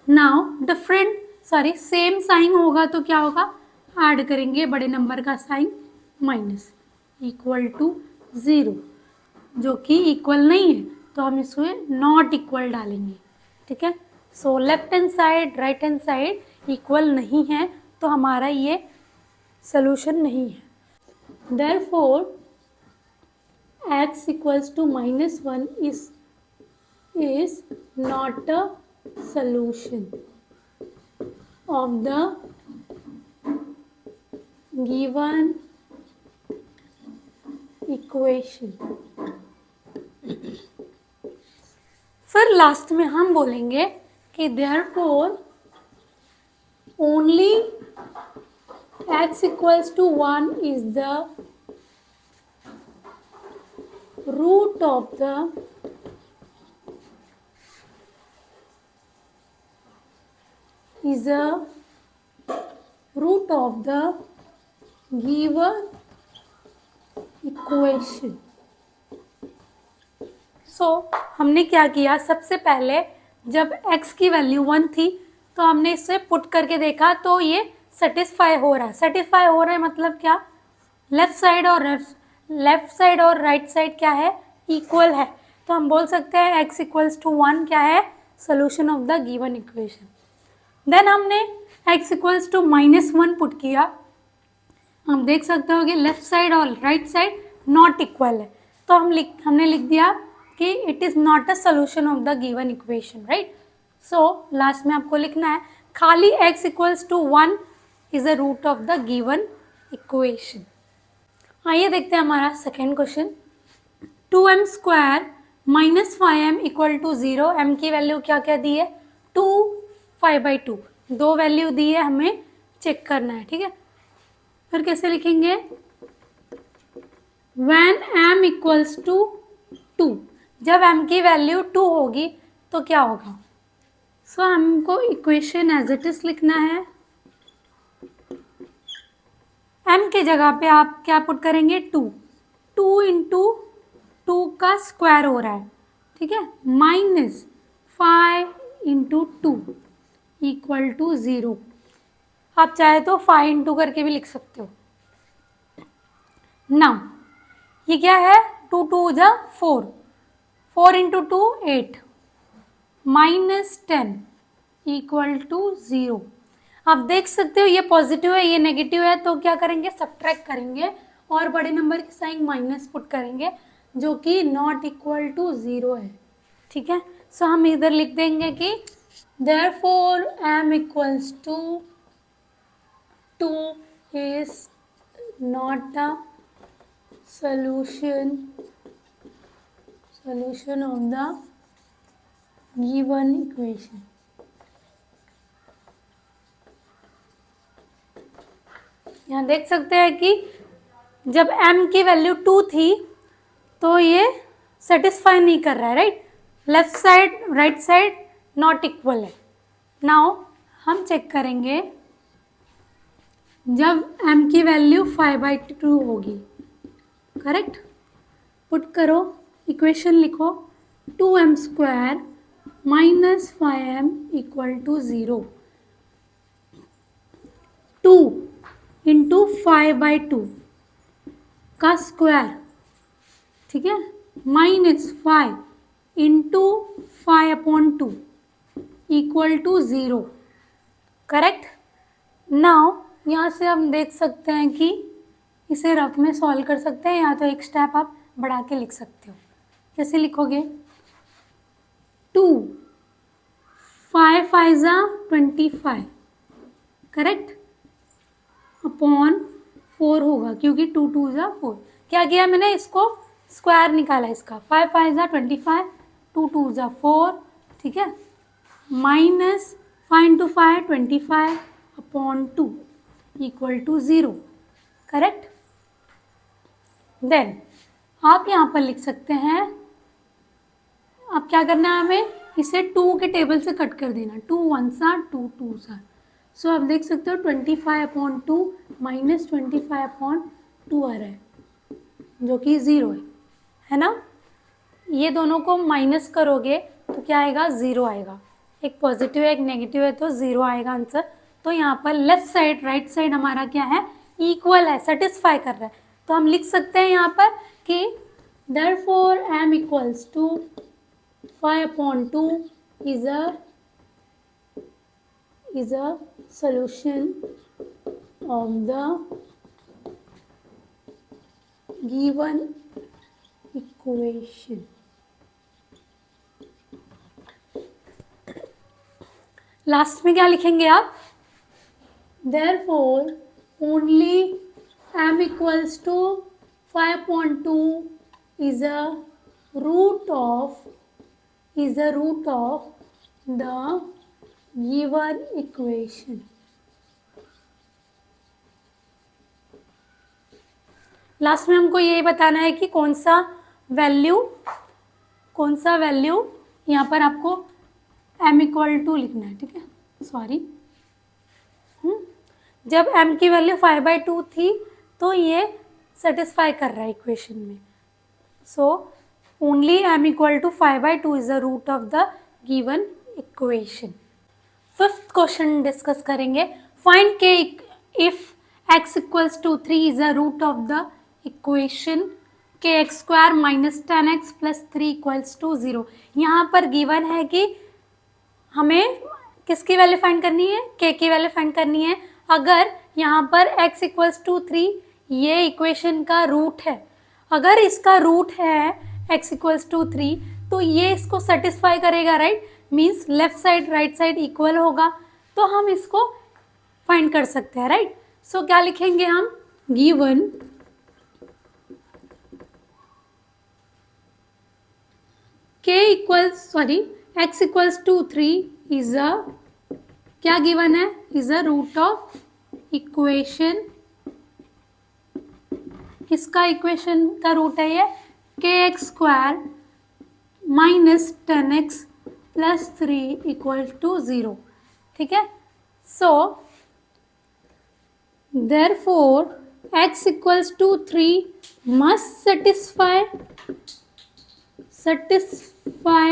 Now different same sign होगा तो क्या होगा? ऐड करेंगे बड़े नंबर का साइन माइनस इक्वल टू 0, जो कि इक्वल नहीं है तो हम इसमें नॉट इक्वल डालेंगे। ठीक है, so left hand side right hand side equal नहीं है तो हमारा ये सोल्यूशन नहीं है। Therefore x equals to -1 is not a solution of the given equation. फिर लास्ट में हम बोलेंगे कि therefore only x equals to 1 is the root of the given equation. So हमने क्या किया? सबसे पहले जब x की वैल्यू 1 थी तो हमने इसे पुट करके देखा तो ये सेटिस्फाई हो रहा है। सेटिस्फाई हो रहा है मतलब क्या? लेफ्ट साइड और राइट साइड क्या है? इक्वल है। तो हम बोल सकते हैं x इक्वल्स टू 1 क्या है? Solution of the given equation. Then हमने x इक्वल्स टू -1 पुट किया। हम देख सकते हो कि लेफ्ट साइड और राइट साइड नॉट इक्वल है तो हमने लिख दिया कि it is not a solution of the given equation. Right. So last में आपको लिखना है खाली x equals to 1 is a root of the given equation. आइए देखते हैं हमारा second question. 2m square -5m equal to 0। m की वैल्यू क्या क्या दी है? 2 5/2 दो वैल्यू दी है, हमें चेक करना है। ठीक है, फिर कैसे लिखेंगे? When m इक्वल्स टू 2, जब m की वैल्यू 2 होगी तो क्या होगा? सो हमको इक्वेशन एज इट इज लिखना है। m की जगह पे आप क्या पुट करेंगे? 2 इंटू 2 का स्क्वायर हो रहा है। ठीक है, -5 इंटू 2 इक्वल टू 0। आप चाहे तो 5 इंटू करके भी लिख सकते हो। नाउ ये क्या है? 2 2 जा 4, 4 इंटू 2 8 -10 इक्वल टू 0। आप देख सकते हो ये पॉजिटिव है ये नेगेटिव है, तो क्या करेंगे, सब्ट्रैक्ट करेंगे और बड़े नंबर की साइन माइनस पुट करेंगे, जो कि नॉट इक्वल टू 0 है। ठीक है, सो हम इधर लिख देंगे कि therefore m equals to 2 is not a solution of the given equation। यहाँ देख सकते हैं कि जब m की वैल्यू 2 थी तो ये सेटिस्फाई नहीं कर रहा है, right. Left side right side not equal है। नाउ हम चेक करेंगे जब m की वैल्यू 5/2 होगी, करेक्ट। पुट करो, इक्वेशन लिखो, 2m² - 5m equal to 0। 2 into 5/2 का स्क्वायर, ठीक है, -5 into 5/2 equal to 0, correct. Now यहाँ से हम देख सकते हैं कि इसे रफ में सॉल्व कर सकते हैं, या तो एक स्टेप आप बढ़ा के लिख सकते हो। कैसे लिखोगे, 2 5 5 25, करेक्ट, अपॉन 4 होगा क्योंकि 2 2 4। क्या किया मैंने, इसको स्क्वायर निकाला इसका, 5 5 25, 2 2 4, ठीक है, minus 5 into 5 25 upon 2 equal to 0, correct. Then आप यहाँ पर लिख सकते हैं, अब क्या करना है हमें, इसे 2 के टेबल से कट कर देना, 2 1 2 2 सो आप देख सकते हो 25/2 माइनस 25/2 आ रहा है, जो कि 0 है ना। ये दोनों को माइनस करोगे तो क्या आएगा, 0 आएगा। एक पॉजिटिव है एक नेगेटिव है तो 0 आएगा आंसर। तो यहाँ पर लेफ्ट साइड राइट साइड हमारा क्या है, इक्वल है, सेटिस्फाई कर रहा है। तो हम लिख सकते हैं यहाँ पर कि therefore m equals to 5/2 is a solution of the given equation। Last में क्या लिखेंगे आप, therefore only m equals to 5/2 is a root of the given equation। Last में हमको यही बताना है कि कौन सा वैल्यू यहाँ पर आपको m इक्वल टू लिखना है, ठीक है, सॉरी। जब m की वैल्यू 5/2 थी तो ये सेटिस्फाई कर रहा है इक्वेशन में। So only m equal to 5/2 is the root of the given equation. Fifth question discuss करेंगे, find k if x equals to 3 is the root of the equation kx² - 10x + 3 equals to 0। यहाँ पर given है कि हमें किसकी value find करनी है, k की वैल्यू फाइंड करनी है। अगर यहाँ पर x इक्वल्स टू 3 ये इक्वेशन का रूट है, अगर इसका रूट है x इक्वल्स टू 3 तो ये इसको सेटिस्फाई करेगा, right. Means left side right side equal होगा, तो हम इसको फाइंड कर सकते हैं, राइट। सो क्या लिखेंगे हम, given x equals to 3 is a, क्या गिवन है, is a root of equation, किसका इक्वेशन का रूट है ये, kx² - 10x + 3 इक्वल टू 0, ठीक है। So therefore x equals to 3 must satisfy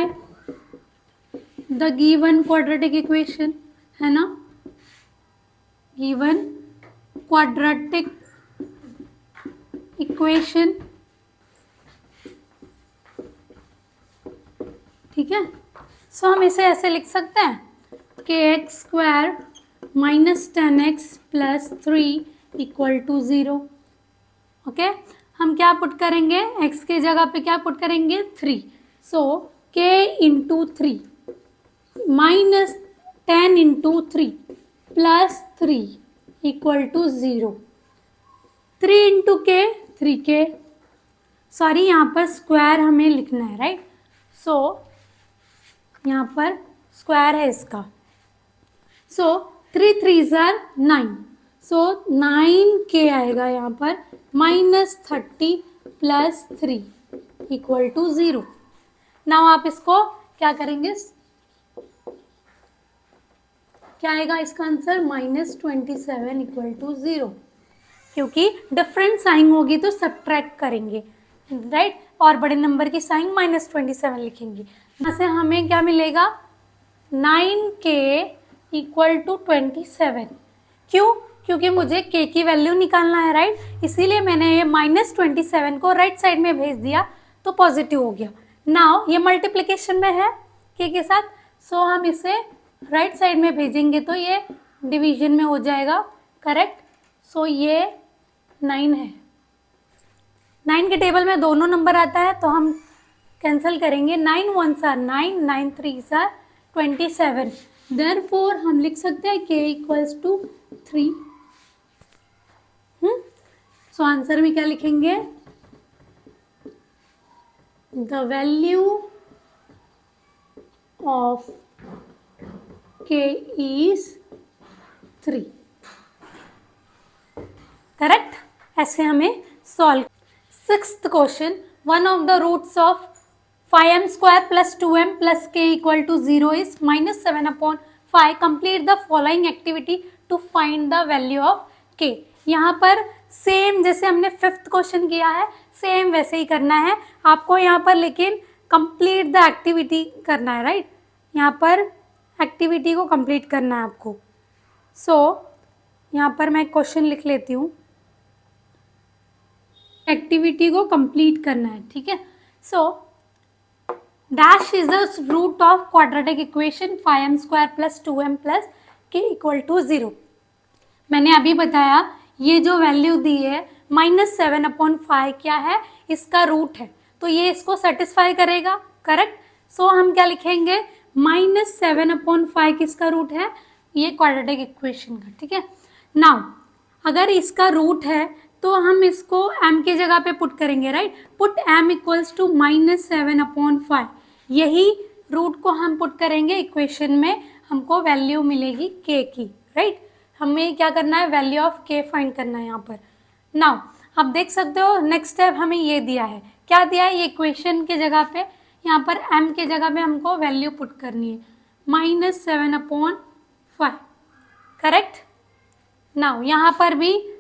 the given quadratic equation, है ना, given quadratic equation ठीक है। सो हम इसे ऐसे लिख सकते हैं कि x square minus 10x plus 3 equal to 0। Okay, हम क्या पुट करेंगे, x के जगह पे क्या पुट करेंगे 3। So k into 3 minus 10 into 3 plus 3 equal to 0। 3 into k 3k, sorry यहाँ पर स्क्वायर हमें लिखना है, राइट। सो यहाँ पर स्क्वायर है इसका। सो 3 3s are 9। सो 9k आएगा यहाँ पर minus 30 plus 3 equal to 0। Now आप इसको क्या करेंगे, क्या आएगा इसका आंसर -27 इक्वल टू 0, क्योंकि डिफरेंट साइन होगी तो सब्ट्रैक्ट करेंगे, राइट। और बड़े नंबर की साइन -27 लिखेंगे। यहाँ से हमें क्या मिलेगा 9k इक्वल टू 27। क्यों, क्योंकि मुझे k की वैल्यू निकालना है, राइट। इसीलिए मैंने ये -27 को राइट साइड में भेज दिया तो पॉजिटिव हो गया। नाउ ये मल्टीप्लिकेशन में है k के साथ, सो हम इसे राइट साइड में भेजेंगे तो ये डिवीजन में हो जाएगा, करेक्ट। सो ये 9 है। 9 के टेबल में दोनों नंबर आता है तो हम कैंसिल करेंगे। 9 1s are 9, 9 3s are 27। Therefore हम लिख सकते हैं k equals to 3। So answer में क्या लिखेंगे, the value of k is 3, correct. ऐसे हमें solve. 6th question, one of the roots of 5m square plus 2m plus k equal to 0 is -7/5। Complete the following activity to find the value of k। यहाँ पर same जैसे हमने 5th question किया है, same वैसे ही करना है आपको यहाँ पर, लेकिन कंप्लीट द एक्टिविटी करना है, राइट। यहाँ पर एक्टिविटी को कंप्लीट करना है आपको। सो यहाँ पर मैं क्वेश्चन लिख लेती हूँ, एक्टिविटी को कंप्लीट करना है, ठीक है। So dash is the root of quadratic equation 5m square plus 2m plus k equal to 0। मैंने अभी बताया ये जो वैल्यू दी है -7/5 क्या है, इसका रूट है, तो ये इसको सेटिस्फाई करेगा, करेक्ट। सो हम क्या लिखेंगे -7/5 किसका रूट है, ये क्वाड्रेटिक इक्वेशन का, ठीक है। नाउ अगर इसका रूट है तो हम इसको m की जगह पे पुट करेंगे, right. Put m equals to -7/5, यही रूट को हम पुट करेंगे इक्वेशन में, हमको वैल्यू मिलेगी k की, राइट। हमें क्या करना है, वैल्यू ऑफ k फाइंड करना है यहाँ पर। नाउ आप देख सकते हो नेक्स्ट स्टेप हमें ये दिया है, क्या दिया है, ये इक्वेशन के जगह पे यहाँ पर m के जगह पे हमको वैल्यू पुट करनी है -7/5, करेक्ट। नाउ यहाँ पर भी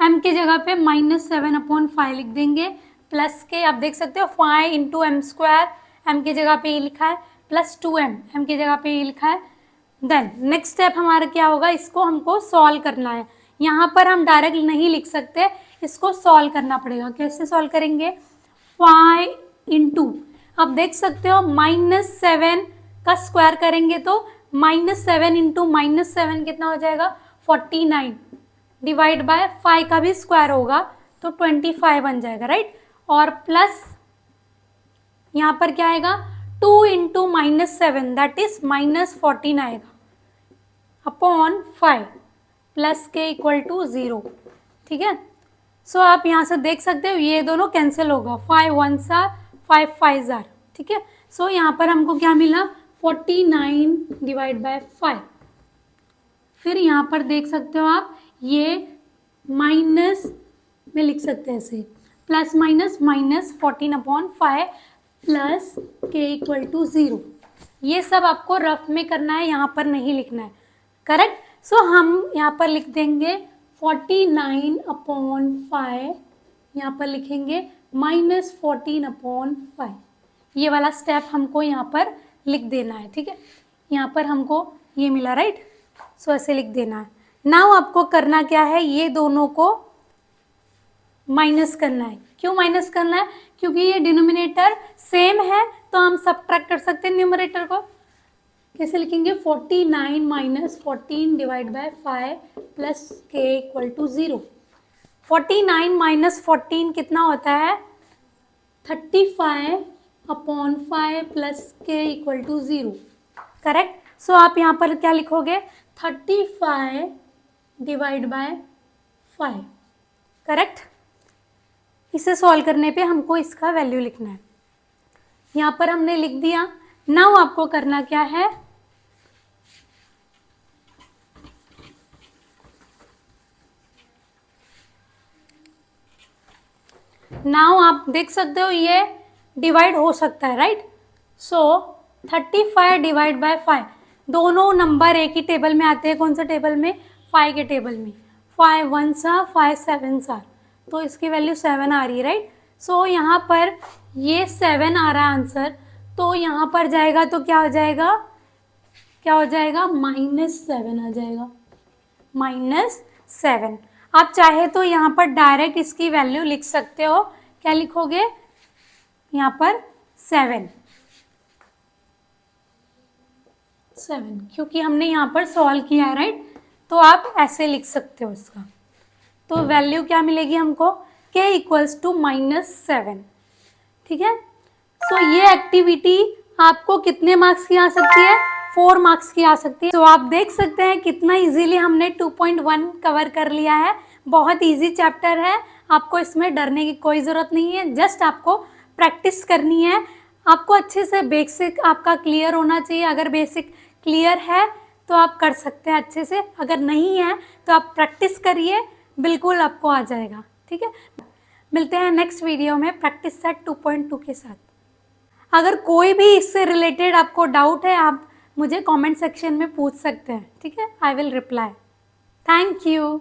m के जगह पे -7/5 लिख देंगे, प्लस के आप देख सकते हो 5 इंटू एम स्क्वायर, m की जगह पे ये लिखा है, प्लस 2m m की जगह पे ये लिखा है। देन नेक्स्ट स्टेप हमारा क्या होगा, इसको हमको सॉल्व करना है। यहाँ पर हम डायरेक्ट नहीं लिख सकते, इसको सॉल्व करना पड़ेगा। कैसे सॉल्व करेंगे, 5 इंटू आप देख सकते हो -7 का स्क्वायर करेंगे तो -7 इंटू -7 कितना हो जाएगा 49, डिवाइड बाय 5 का भी स्क्वायर होगा तो 25 बन जाएगा, राइट। और प्लस यहाँ पर क्या आएगा 2 इंटू -7 दैट इज -14 आएगा अपॉन 5 प्लस के इक्वल टू 0, ठीक है। सो आप यहाँ से देख सकते हो ये दोनों कैंसिल होगा, 5 1s are 5 5s are, ठीक है। सो यहाँ पर हमको क्या मिला 49 डिवाइड बाय 5। फिर यहाँ पर देख सकते हो आप ये माइनस में लिख सकते हैं ऐसे, प्लस माइनस -14/5 प्लस के इक्वल टू 0। ये सब आपको रफ में करना है, यहाँ पर नहीं लिखना है, करेक्ट। सो हम यहाँ पर लिख देंगे 49/5, यहाँ पर लिखेंगे -14/5। ये वाला स्टेप हमको यहाँ पर लिख देना है, ठीक है। यहाँ पर हमको ये मिला, राइट। सो ऐसे लिख देना है। नाउ आपको करना क्या है, ये दोनों को माइनस करना है। क्यों माइनस करना है? क्योंकि ये डिनोमिनेटर सेम है तो हम सब्ट्रैक्ट कर सकते हैं न्यूमरेटर को। कैसे लिखेंगे? 49 माइनस 14 डिवाइड बाय 5 प्लस के इक्वल टू 0। 49 माइनस 14 कितना होता है? 35 अपॉन 5 प्लस के इक्वल टू 0। करेक्ट। सो आप यहाँ पर क्या लिखोगे? 35 डिवाइड बाय 5। करेक्ट। इसे सॉल्व करने पे हमको इसका वैल्यू लिखना है। यहाँ पर हमने लिख दिया। नाउ आपको करना क्या है? नाउ आप देख सकते हो ये डिवाइड हो सकता है, राइट? सो 35 डिवाइड बाय 5, दोनों नंबर एक ही टेबल में आते हैं। कौन सा टेबल में? 5 के टेबल में। 5 1s 5 7s, तो इसकी वैल्यू 7 आ रही है, राइट? सो यहाँ पर ये 7 आ रहा है आंसर, तो यहाँ पर जाएगा तो क्या हो जाएगा? क्या हो जाएगा? -7 आ जाएगा, -7। आप चाहे तो यहाँ पर डायरेक्ट इसकी वैल्यू लिख सकते हो। क्या लिखोगे? यहाँ पर 7, क्योंकि हमने यहाँ पर सॉल्व किया है, राइट? तो आप ऐसे लिख सकते हो इसका। तो वैल्यू क्या मिलेगी हमको? k equals to -7। ठीक है। सो ये एक्टिविटी आपको कितने मार्क्स की आ सकती है? 4 मार्क्स की आ सकती है। तो आप देख सकते हैं कितना इजीली हमने 2.1 कवर कर लिया है। बहुत इजी चैप्टर है, आपको इसमें डरने की कोई ज़रूरत नहीं है। जस्ट आपको प्रैक्टिस करनी है। आपको अच्छे से बेसिक आपका क्लियर होना चाहिए। अगर बेसिक क्लियर है तो आप कर सकते हैं अच्छे से, अगर नहीं है तो आप प्रैक्टिस करिए, बिल्कुल आपको आ जाएगा। ठीक है। मिलते हैं नेक्स्ट वीडियो में प्रैक्टिस सेट 2.2 के साथ। अगर कोई भी इससे रिलेटेड आपको डाउट है, आप मुझे कमेंट सेक्शन में पूछ सकते हैं। ठीक है, I will reply. Thank you.